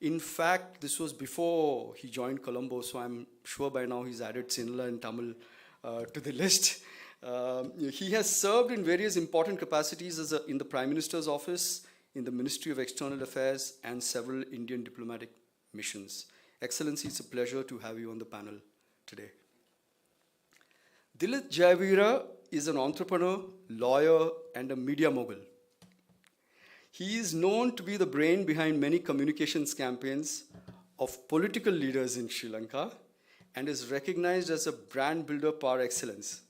In fact, this was before he joined Colombo, so I'm sure by now he's added Sinhala and Tamil to the list. He has served in various important capacities in the Prime Minister's office, in the Ministry of External Affairs, and several Indian diplomatic missions. Excellency, it's a pleasure to have you on the panel today. Dilit Jayavira is an entrepreneur, lawyer, and a media mogul. He is known to be the brain behind many communications campaigns of political leaders in Sri Lanka and is recognized as a brand builder par excellence.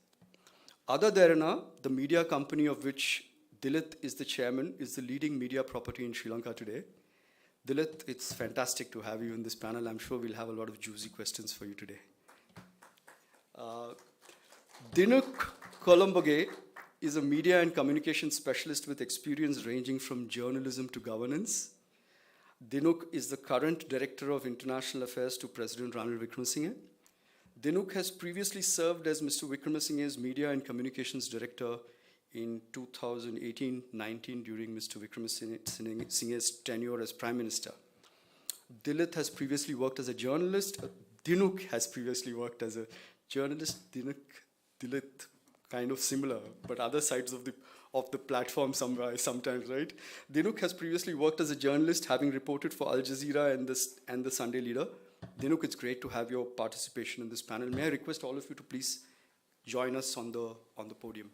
Adatharana, the media company of which Dilit is the chairman, is the leading media property in Sri Lanka today. Dilit, it's fantastic to have you in this panel. I'm sure we'll have a lot of juicy questions for you today. Dinuk Kolombage is a media and communication specialist with experience ranging from journalism to governance. Dinuk is the current Director of International Affairs to President Ranil Wickremesinghe. Dinuk has previously served as Mr. Wickremesinghe's Media and Communications Director in 2018-19 during Mr. Wickremesinghe's tenure as Prime Minister. Dilit has previously worked as a journalist. Dinuk has previously worked as a journalist. Dilit, kind of similar, but other sides of the platform sometimes, right? Dinuk has previously worked as a journalist, having reported for Al Jazeera and the Sunday Leader. Dinuk, it's great to have your participation in this panel. May I request all of you to please join us on the podium.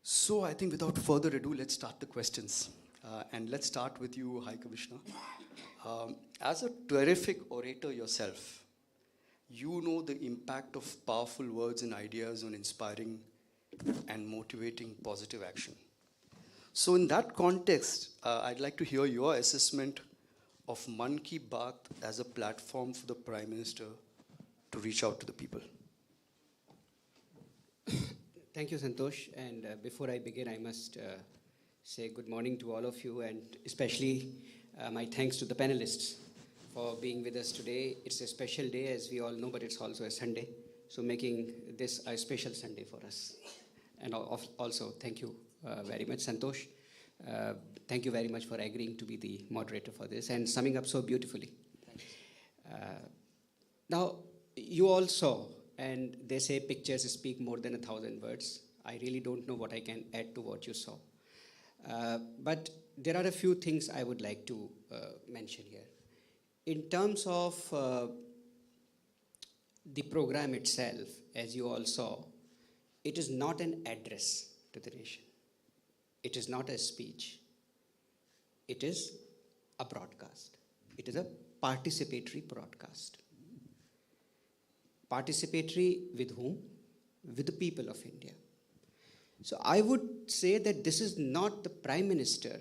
So I think without further ado, let's start the questions. And let's start with you, High Commissioner. As a terrific orator yourself, you know the impact of powerful words and ideas on inspiring and motivating positive action. So in that context, I'd like to hear your assessment of Mann Ki Baat as a platform for the Prime Minister to reach out to the people. Thank you, Santosh. And before I begin, I must say good morning to all of you, and especially my thanks to the panelists for being with us today. It's a special day, as we all know, but it's also a Sunday, so making this a special Sunday for us. And also, thank you very much, Santosh. Thank you very much for agreeing to be the moderator for this and summing up so beautifully. Now, you all saw, and they say pictures speak more than 1,000 words. I really don't know what I can add to what you saw. But there are a few things I would like to mention here. In terms of the program itself, as you all saw, it is not an address to the nation. It is not a speech. It is a broadcast. It is a participatory broadcast. Participatory with whom? With the people of India. So I would say that this is not the Prime Minister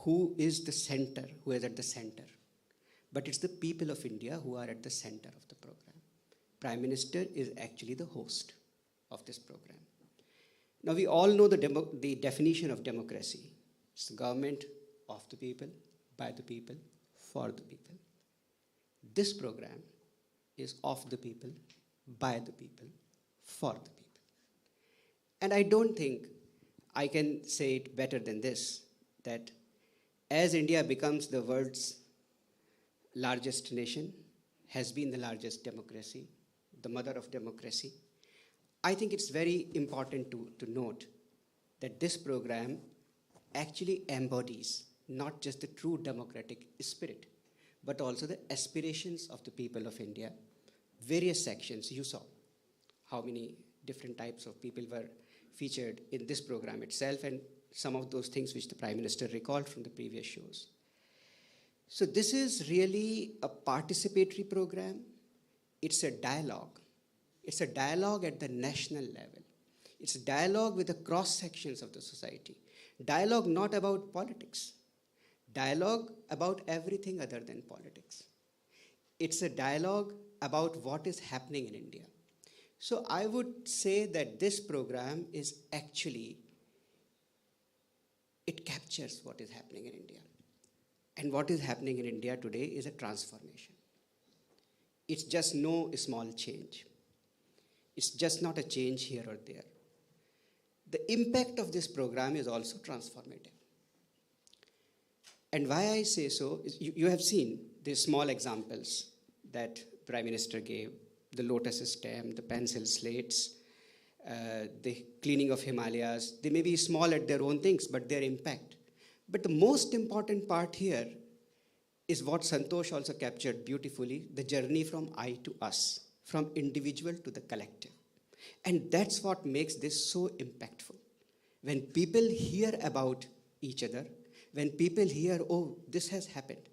who is the center, who is at the center, but it's the people of India who are at the center of the program. Prime Minister is actually the host of this program. Now, we all know the definition of democracy. It's the government of the people, by the people, for the people. This program is of the people, by the people, for the people. And I don't think I can say it better than this, that as India becomes the world's largest nation, has been the largest democracy, the mother of democracy, I think it's very important to note that this program actually embodies not just the true democratic spirit, but also the aspirations of the people of India. Various sections, you saw how many different types of people were featured in this program itself, and some of those things which the Prime Minister recalled from the previous shows. So this is really a participatory program. It's a dialogue. It's a dialogue at the national level. It's a dialogue with the cross sections of the society. Dialogue not about politics. Dialogue about everything other than politics. It's a dialogue about what is happening in India. So I would say that this program is actually, it captures what is happening in India. And what is happening in India today is a transformation. It's just no small change. It's just not a change here or there. The impact of this program is also transformative. And why I say so is you have seen the small examples that Prime Minister gave, the lotus stem, the pencil slates, the cleaning of Himalayas. They may be small at their own things, but their impact. But the most important part here is what Santosh also captured beautifully, the journey from I to us, from individual to the collective. And that's what makes this so impactful. When people hear about each other, when people hear, oh, this has happened.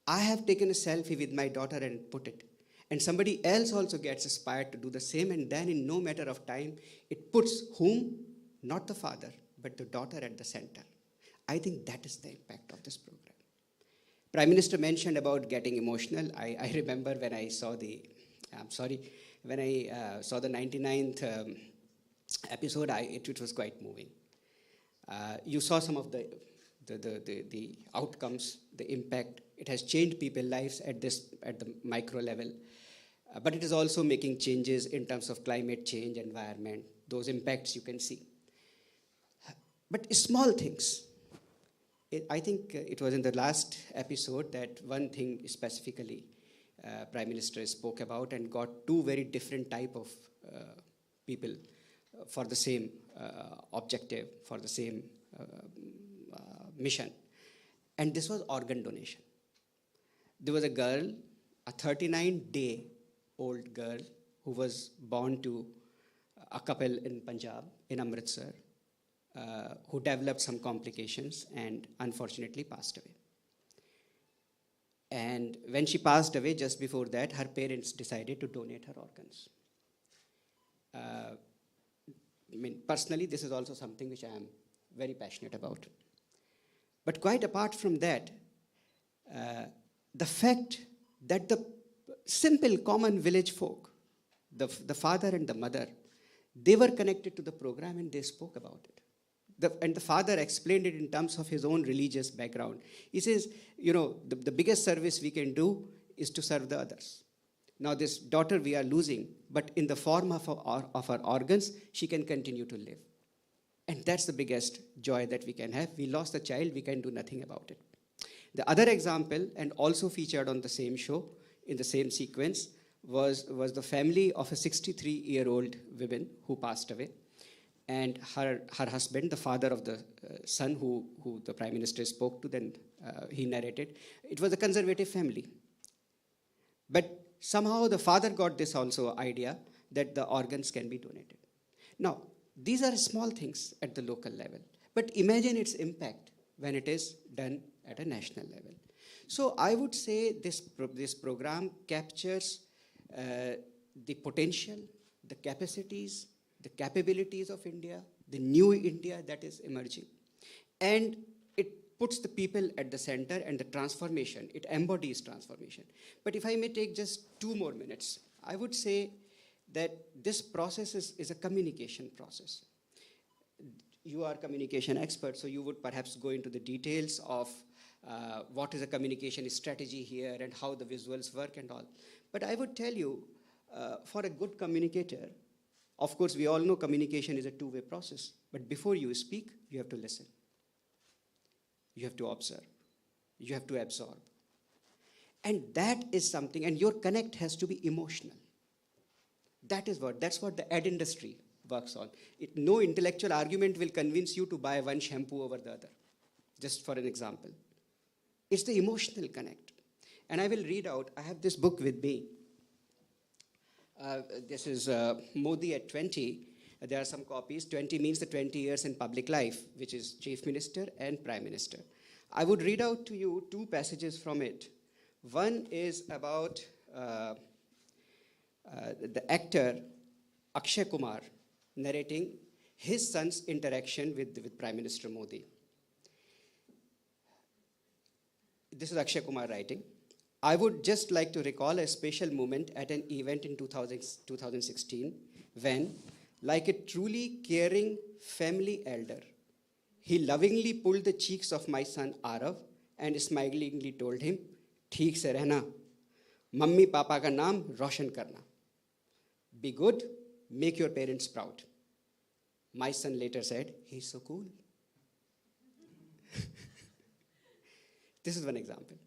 I have taken a selfie with my daughter and put it. And somebody else also gets inspired to do the same, and then in no matter of time, it puts whom? Not the father, but the daughter at the center. I think that is the impact of this program. Prime Minister mentioned about getting emotional. I remember when I saw the, when I saw the 99th episode, it was quite moving. You saw some of the outcomes, the impact. It has changed people's lives at the micro level. But it is also making changes in terms of climate change, environment. Those impacts you can see. But small things. I think it was in the last episode that one thing specifically Prime Minister spoke about and got two very different type of people for the same objective, for the same mission. And this was organ donation. There was a girl, a 39-day-old girl who was born to a couple in Punjab, in Amritsar, who developed some complications and unfortunately passed away. And when she passed away, just before that, her parents decided to donate her organs. Personally, this is also something which I am very passionate about. But quite apart from that, the fact that the simple common village folk, the father and the mother, they were connected to the program and they spoke about it. And the father explained it in terms of his own religious background. He says, the biggest service we can do is to serve the others. Now this daughter we are losing, but in the form of our organs, she can continue to live. And that's the biggest joy that we can have. We lost the child, we can do nothing about it. The other example, and also featured on the same show, in the same sequence, was the family of a 63-year-old woman who passed away. And her husband, the father of the son who the Prime Minister spoke to, then he narrated, it was a conservative family. But somehow the father got this also idea that the organs can be donated. Now, these are small things at the local level. But imagine its impact when it is done at a national level. So I would say this program captures the potential, the capacities, the capabilities of India, the new India that is emerging. And it puts the people at the center and the transformation, it embodies transformation. But if I may take just 2 more minutes, I would say that this process is a communication process. You are communication experts, so you would perhaps go into the details of what is a communication strategy here and how the visuals work and all. But I would tell you, for a good communicator, of course, we all know communication is a two-way process. But before you speak, you have to listen. You have to observe. You have to absorb. And that is something, and your connect has to be emotional. That's what the ad industry works on. No intellectual argument will convince you to buy one shampoo over the other, just for an example. It's the emotional connect. And I will read out, I have this book with me. This is Modi at 20. There are some copies. 20 means the 20 years in public life, which is Chief Minister and Prime Minister. I would read out to you 2 passages from it. One is about the actor Akshay Kumar narrating his son's interaction with Prime Minister Modi. This is Akshay Kumar writing. I would just like to recall a special moment at an event in 2016 when, like a truly caring family elder, he lovingly pulled the cheeks of my son Arav and smilingly told him, "Theek se rehna, mummy papa ka naam roshan karna. Be good, make your parents proud." My son later said, "He's so cool." This is one example.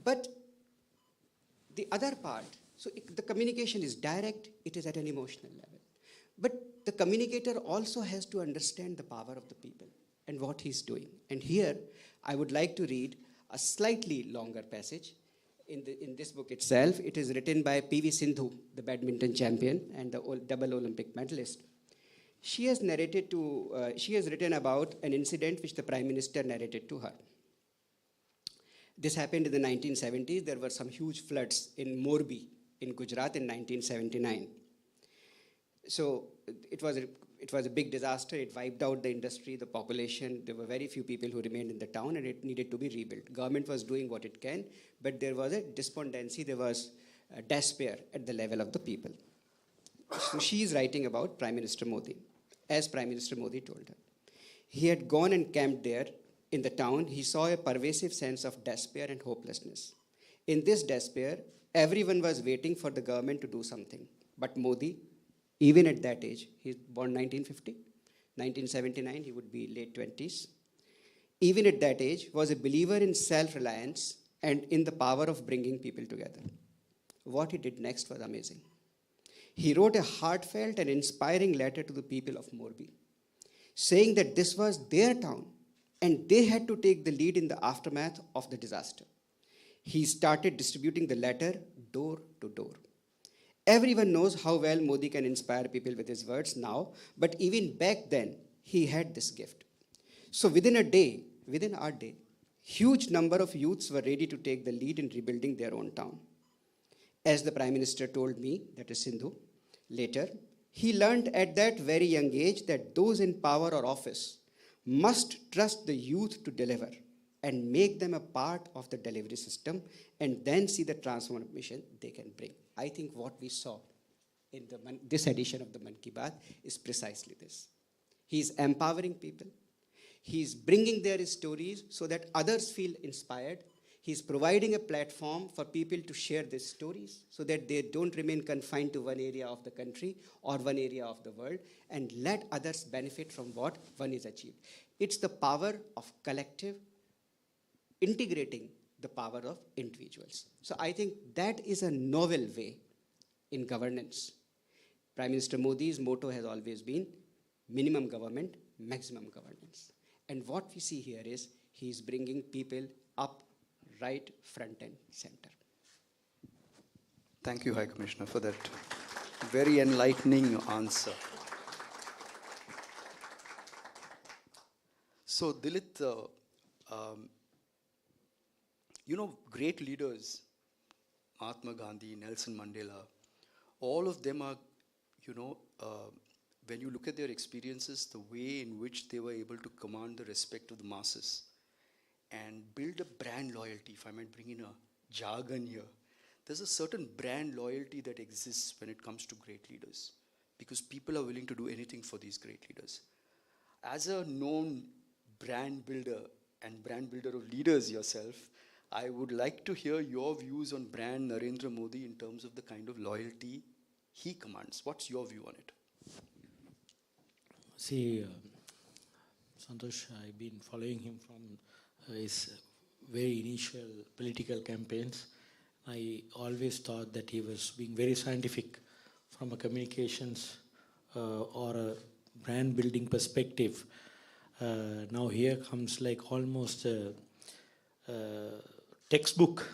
But the other part, so the communication is direct, it is at an emotional level. But the communicator also has to understand the power of the people and what he's doing. And here, I would like to read a slightly longer passage. In this book itself, it is written by P.V. Sindhu, the badminton champion and the double Olympic medalist. She has written about an incident which the Prime Minister narrated to her. This happened in the 1970s. There were some huge floods in Morbi in Gujarat in 1979. So it was a big disaster. It wiped out the industry, the population. There were very few people who remained in the town, and it needed to be rebuilt. Government was doing what it can, but there was a despondency. There was a despair at the level of the people. So she is writing about Prime Minister Modi, as Prime Minister Modi told her. He had gone and camped there. In the town, he saw a pervasive sense of despair and hopelessness. In this despair, everyone was waiting for the government to do something. But Modi, even at that age, he's born 1950, 1979, he would be late 20s. Even at that age, was a believer in self-reliance and in the power of bringing people together. What he did next was amazing. He wrote a heartfelt and inspiring letter to the people of Morbi, saying that this was their town, and they had to take the lead in the aftermath of the disaster. He started distributing the letter door to door. Everyone knows how well Modi can inspire people with his words now, but even back then, he had this gift. So within our day, huge number of youths were ready to take the lead in rebuilding their own town. As the Prime Minister told me, that is Sindhu, later, he learned at that very young age that those in power or office must trust the youth to deliver and make them a part of the delivery system and then see the transformation they can bring. I think what we saw in this edition of the Mann Ki Baat is precisely this. He's empowering people. He's bringing their stories so that others feel inspired. He's providing a platform for people to share their stories so that they don't remain confined to one area of the country or one area of the world and let others benefit from what one is achieved. It's the power of collective integrating the power of individuals. So I think that is a novel way in governance. Prime Minister Modi's motto has always been minimum government, maximum governance. And what we see here is he's bringing people up right, front and center. Thank you, High Commissioner, for that very enlightening answer. So, Dilit, great leaders, Mahatma Gandhi, Nelson Mandela, all of them are, when you look at their experiences, the way in which they were able to command the respect of the masses and build a brand loyalty, if I might bring in a jargon here. There's a certain brand loyalty that exists when it comes to great leaders, because people are willing to do anything for these great leaders. As a known brand builder and brand builder of leaders yourself, I would like to hear your views on brand Narendra Modi in terms of the kind of loyalty he commands. What's your view on it? See, Santosh, I've been following him from his very initial political campaigns. I always thought that he was being very scientific from a communications or a brand building perspective. Now here comes like almost a textbook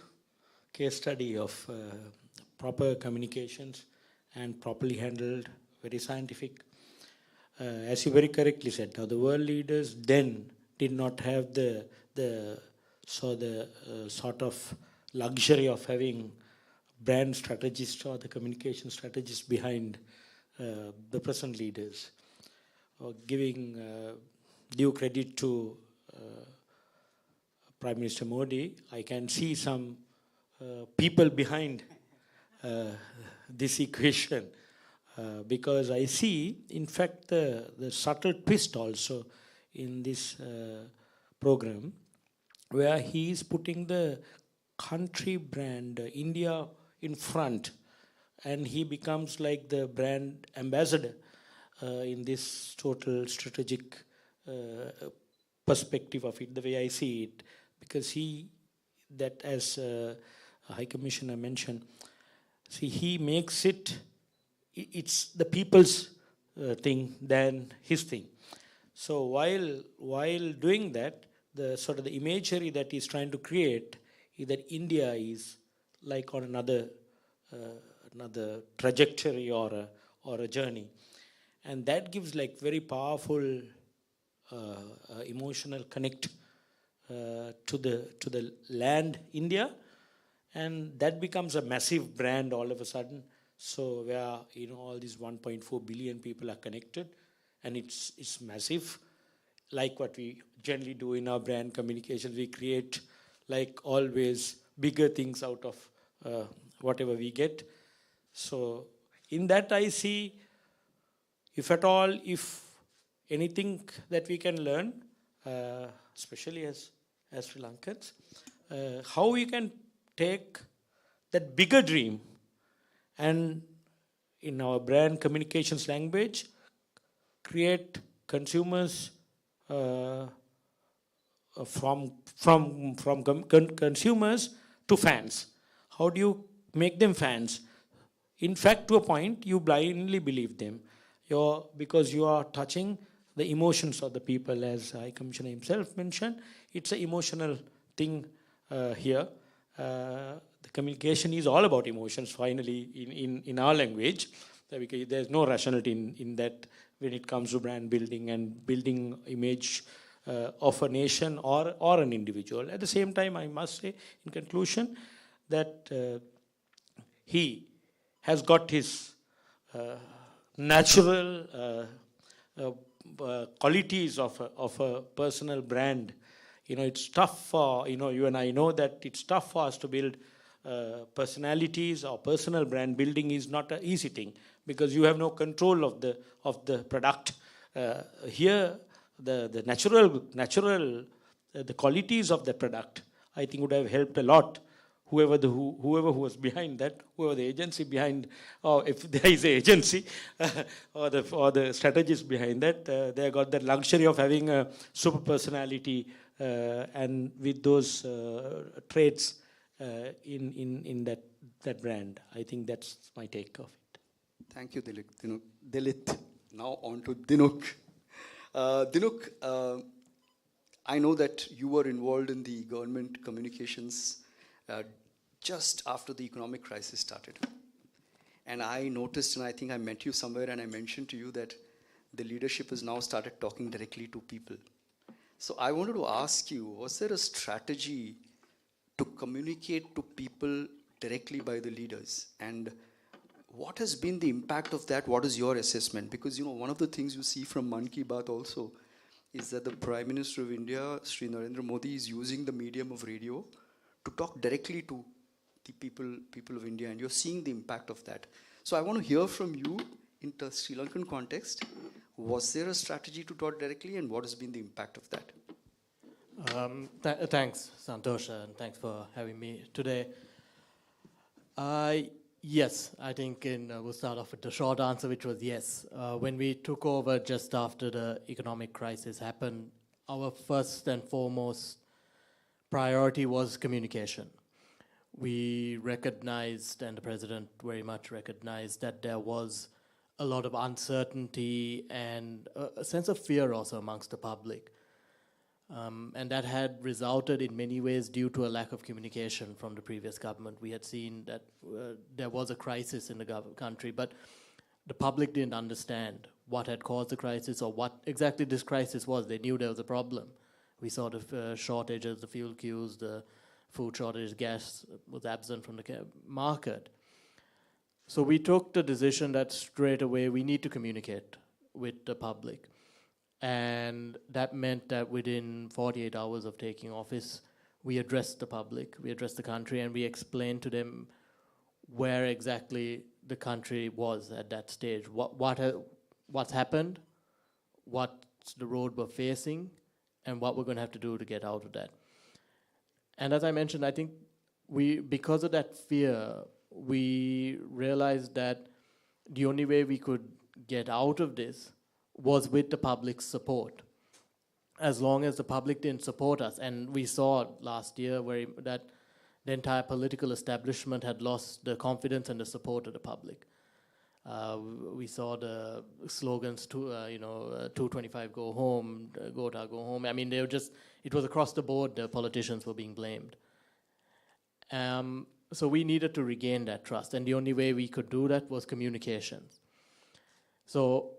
case study of proper communications and properly handled, very scientific. As you very correctly said, now the world leaders then did not have the sort of luxury of having brand strategists or the communication strategists behind the present leaders. Giving due credit to Prime Minister Modi, I can see some people behind this equation. Because I see, in fact, the subtle twist also in this program, where he is putting the country brand, India, in front, and he becomes like the brand ambassador in this total strategic perspective of it, the way I see it. Because that as High Commissioner mentioned, see, he makes it's the people's thing than his thing. So while doing that, the sort of the imagery that he's trying to create is that India is like on another trajectory or a journey, and that gives like very powerful emotional connect to the land India, and that becomes a massive brand all of a sudden. So where all these 1.4 billion people are connected, and it's massive. Like what we generally do in our brand communications, we create like always bigger things out of whatever we get. So in that I see, if at all, if anything that we can learn, especially as Sri Lankans, how we can take that bigger dream and in our brand communications language, create consumers from consumers to fans. How do you make them fans? In fact, to a point, you blindly believe them. Because you are touching the emotions of the people, as High Commissioner himself mentioned. It's an emotional thing here. The communication is all about emotions, finally, in our language. Because there's no rationality in that when it comes to brand building and building image of a nation or an individual. At the same time, I must say, in conclusion, that he has got his natural qualities of a personal brand. It's tough for, you and I know that it's tough for us to build personalities, or personal brand building is not an easy thing, because you have no control of the product. Here, the natural the qualities of the product, I think, would have helped a lot. Whoever who was behind that, whoever the agency behind, or if there is an agency, or the strategist behind that, they got that luxury of having a super personality, and with those traits in that brand. I think that's my take of it. Thank you, Dilit. Now on to Dinuk. Dinuk, I know that you were involved in the government communications just after the economic crisis started. And I noticed, and I think I met you somewhere, and I mentioned to you that the leadership has now started talking directly to people. So I wanted to ask you, was there a strategy to communicate to people directly by the leaders? And what has been the impact of that? What is your assessment? Because, one of the things you see from Mann Ki Baat also is that the Prime Minister of India, Shri Narendra Modi, is using the medium of radio to talk directly to the people of India, and you're seeing the impact of that. So I want to hear from you in the Sri Lankan context. Was there a strategy to talk directly, and what has been the impact of that? Thanks, Santosh, and thanks for having me today. Yes, I think we'll start off with the short answer, which was yes. When we took over just after the economic crisis happened, our first and foremost priority was communication. We recognized, and the President very much recognized, that there was a lot of uncertainty and a sense of fear also amongst the public. And that had resulted in many ways due to a lack of communication from the previous government. We had seen that there was a crisis in the country, but the public didn't understand what had caused the crisis or what exactly this crisis was. They knew there was a problem. We saw the shortages, the fuel queues, the food shortage, gas was absent from the market. So we took the decision that straight away we need to communicate with the public. And that meant that within 48 hours of taking office, we addressed the public, we addressed the country, and we explained to them where exactly the country was at that stage, what's happened, what's the road we're facing, and what we're going to have to do to get out of that. And as I mentioned, I think because of that fear, we realized that the only way we could get out of this was with the public's support. As long as the public didn't support us, and we saw last year that the entire political establishment had lost the confidence and the support of the public. We saw the slogans, 225 go home, Gota go home. I mean, it was across the board, the politicians were being blamed. So we needed to regain that trust, and the only way we could do that was communications. So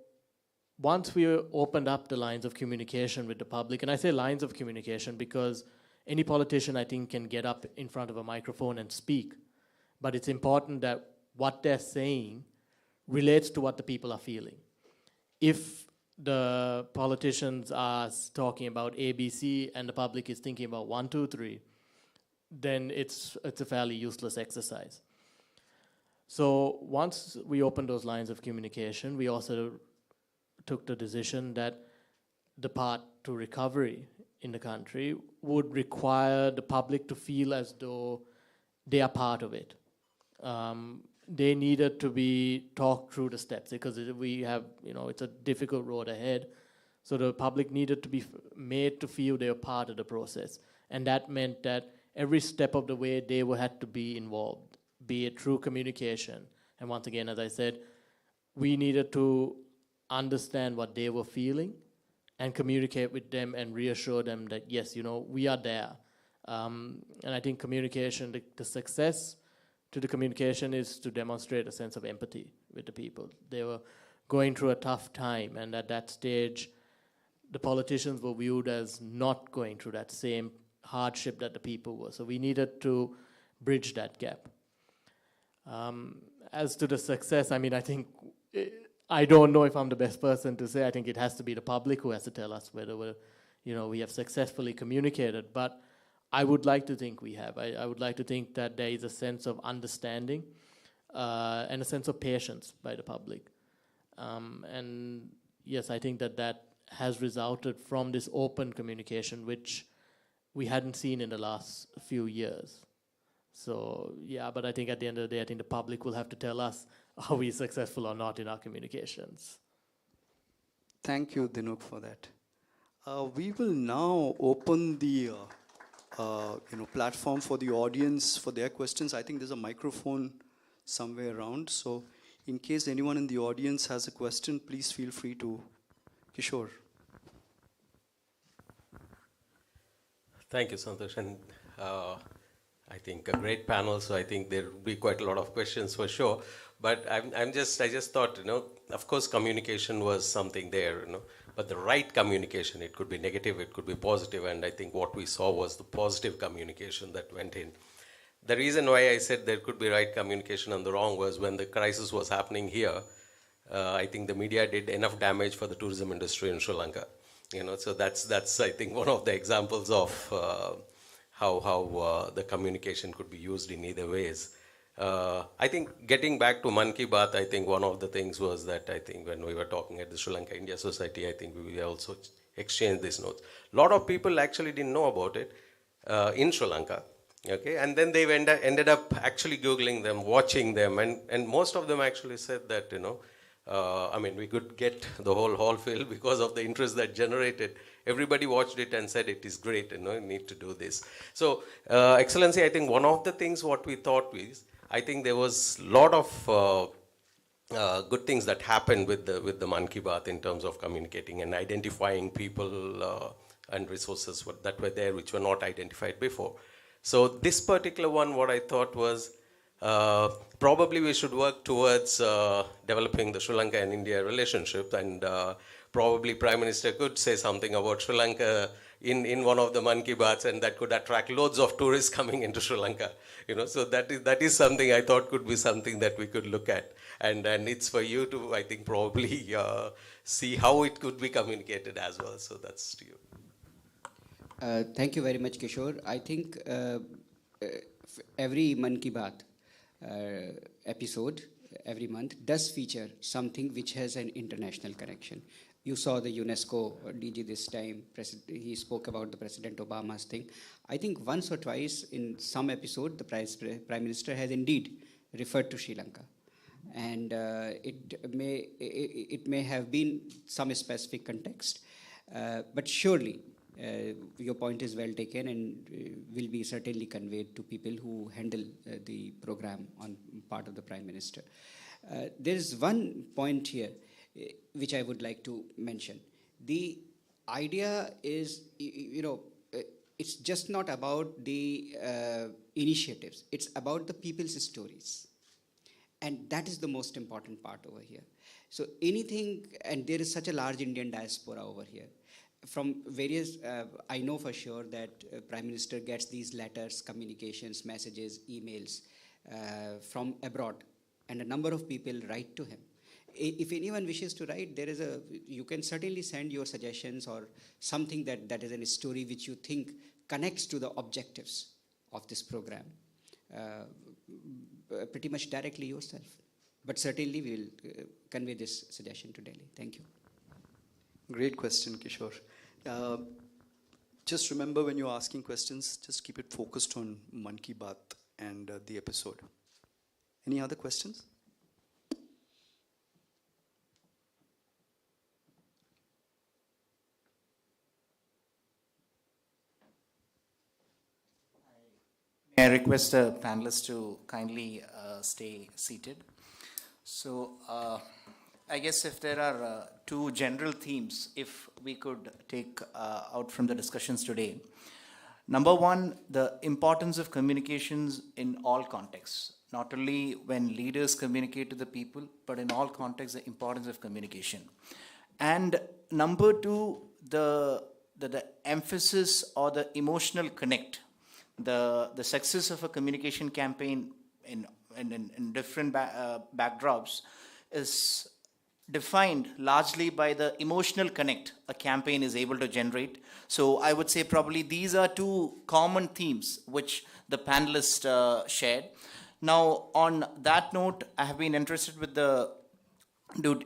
once we opened up the lines of communication with the public, and I say lines of communication because any politician, I think, can get up in front of a microphone and speak, but it's important that what they're saying relates to what the people are feeling. If the politicians are talking about ABC and the public is thinking about 1, 2, 3, then it's a fairly useless exercise. So once we opened those lines of communication, we also took the decision that the path to recovery in the country would require the public to feel as though they are part of it. They needed to be talked through the steps because we have, it's a difficult road ahead. So the public needed to be made to feel they were part of the process. And that meant that every step of the way they had to be involved, be it through communication. And once again, as I said, we needed to understand what they were feeling and communicate with them and reassure them that, yes, we are there. And I think communication, the success to the communication is to demonstrate a sense of empathy with the people. They were going through a tough time, and at that stage, the politicians were viewed as not going through that same hardship that the people were. So we needed to bridge that gap. As to the success, I mean, I think I don't know if I'm the best person to say. I think it has to be the public who has to tell us whether we have successfully communicated. But I would like to think we have. I would like to think that there is a sense of understanding and a sense of patience by the public. And yes, I think that has resulted from this open communication, which we hadn't seen in the last few years. So yeah, but I think at the end of the day, I think the public will have to tell us, are we successful or not in our communications? Thank you, Dinuk, for that. We will now open the platform for the audience for their questions. I think there's a microphone somewhere around. So in case anyone in the audience has a question, please feel free to. Kishore. Thank you, Santosh. And I think a great panel, so I think there will be quite a lot of questions for sure. But I just thought, of course, communication was something there, but the right communication, it could be negative, it could be positive, and I think what we saw was the positive communication that went in. The reason why I said there could be right communication and the wrong was when the crisis was happening here, I think the media did enough damage for the tourism industry in Sri Lanka. So that's I think one of the examples of how the communication could be used in either ways. I think getting back to Mann Ki Baat, I think one of the things was that I think when we were talking at the Sri Lanka India Society, I think we also exchanged these notes. A lot of people actually didn't know about it in Sri Lanka. Okay, and then they ended up actually Googling them, watching them, and most of them actually said that, I mean, we could get the whole hall filled because of the interest that generated. Everybody watched it and said it is great, you need to do this. So, Excellency, I think one of the things what we thought is, I think there was a lot of good things that happened with the Mann Ki Baat in terms of communicating and identifying people and resources that were there which were not identified before. So this particular one, what I thought was, probably we should work towards developing the Sri Lanka and India relationship, and probably Prime Minister could say something about Sri Lanka in one of the Mann Ki Baats, and that could attract loads of tourists coming into Sri Lanka. So that is something I thought could be something that we could look at, and it's for you to, I think, probably see how it could be communicated as well. So that's to you. Thank you very much, Kishore. I think every Mann Ki Baat episode every month does feature something which has an international connection. You saw the UNESCO DG this time. He spoke about the President Obama's thing. I think once or twice in some episode, the Prime Minister has indeed referred to Sri Lanka. And it may have been some specific context, but surely your point is well taken and will be certainly conveyed to people who handle the program on part of the Prime Minister. There is one point here which I would like to mention. The idea is, it's just not about the initiatives. It's about the people's stories. And that is the most important part over here. So anything, and there is such a large Indian diaspora over here. From various, I know for sure that Prime Minister gets these letters, communications, messages, emails from abroad, and a number of people write to him. If anyone wishes to write, you can certainly send your suggestions or something that is a story which you think connects to the objectives of this program, pretty much directly yourself. But certainly we will convey this suggestion to Delhi. Thank you. Great question, Kishore. Just remember when you're asking questions, just keep it focused on Mann Ki Baat and the episode. Any other questions? I request the panelists to kindly stay seated. So I guess if there are two general themes, if we could take out from the discussions today. Number one, the importance of communications in all contexts. Not only when leaders communicate to the people, but in all contexts, the importance of communication. And number two, the emphasis or the emotional connect. The success of a communication campaign in different backdrops is defined largely by the emotional connect a campaign is able to generate. So I would say probably these are two common themes which the panelists shared. Now, on that note, I have been interested with the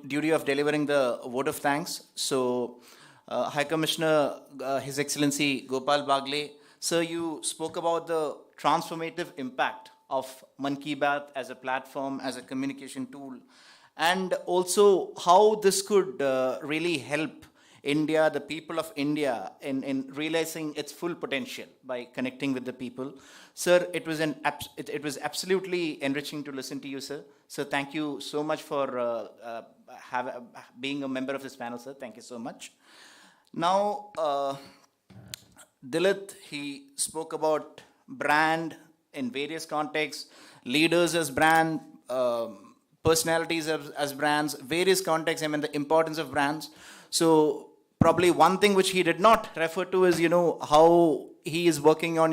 duty of delivering the vote of thanks. So, High Commissioner, His Excellency Gopal Bagle, sir, you spoke about the transformative impact of Mann Ki Baat as a platform, as a communication tool, and also how this could really help India, the people of India, in realizing its full potential by connecting with the people. Sir, it was absolutely enriching to listen to you, sir. So thank you so much for being a member of this panel, sir. Thank you so much. Now, Dilit, he spoke about brand in various contexts, leaders as brand, personalities as brands, various contexts, the importance of brands. So probably one thing which he did not refer to is, how he is working on,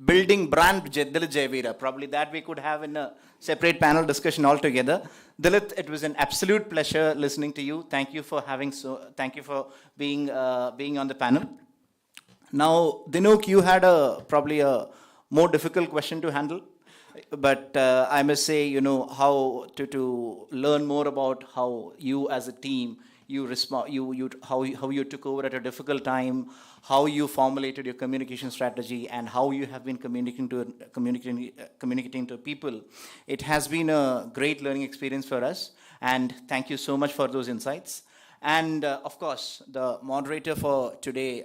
building brand Dilit Jayavira. Probably that we could have in a separate panel discussion altogether. Dalit, it was an absolute pleasure listening to you. Thank you for thank you for being on the panel. Now, Dinuk, you had probably a more difficult question to handle, but I must say, how to learn more about how you as a team, how you took over at a difficult time, how you formulated your communication strategy, and how you have been communicating to people. It has been a great learning experience for us, and thank you so much for those insights. And of course, the moderator for today,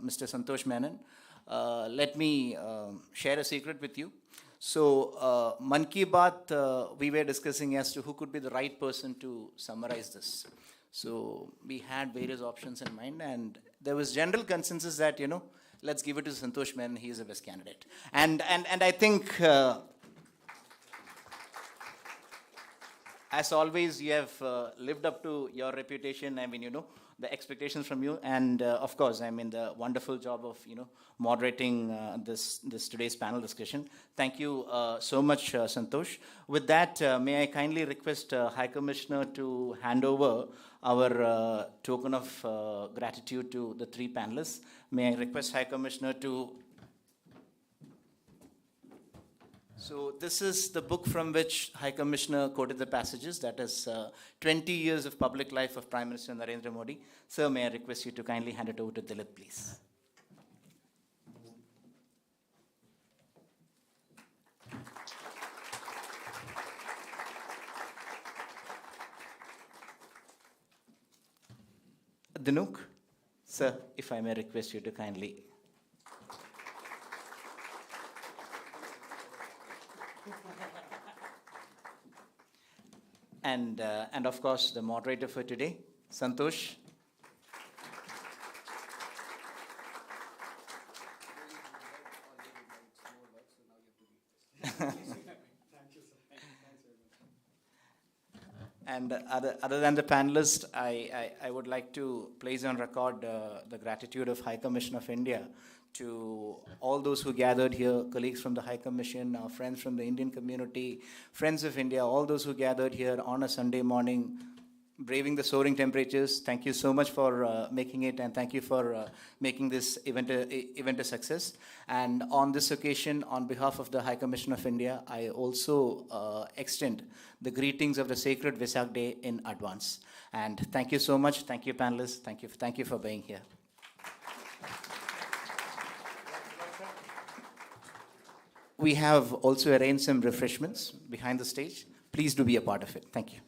Mr. Santosh Menon, let me share a secret with you. So, Mann Ki Baat, we were discussing as to who could be the right person to summarize this. So, we had various options in mind, and there was general consensus that, let's give it to Santosh Menon, he is the best candidate. And I think, as always, you have lived up to your reputation. I mean, the expectations from you, and of course, I mean, the wonderful job of moderating this today's panel discussion. Thank you so much, Santosh. With that, may I kindly request High Commissioner to hand over our token of gratitude to the three panelists. May I request High Commissioner to. So this is the book from which High Commissioner quoted the passages. That is 20 Years of Public Life of Prime Minister Narendra Modi. Sir, may I request you to kindly hand it over to Dalit, please. Dinuk, sir, if I may request you to kindly. And of course, the moderator for today, Santosh. And other than the panelists, I would like to place on record the gratitude of High Commission of India to all those who gathered here, colleagues from the High Commission, our friends from the Indian community, friends of India, all those who gathered here on a Sunday morning, braving the soaring temperatures. Thank you so much for making it, and thank you for making this event a success. And on this occasion, on behalf of the High Commission of India, I also extend the greetings of the sacred Vesak Day in advance. And thank you so much. Thank you, panelists. Thank you for being here. We have also arranged some refreshments behind the stage. Please do be a part of it. Thank you.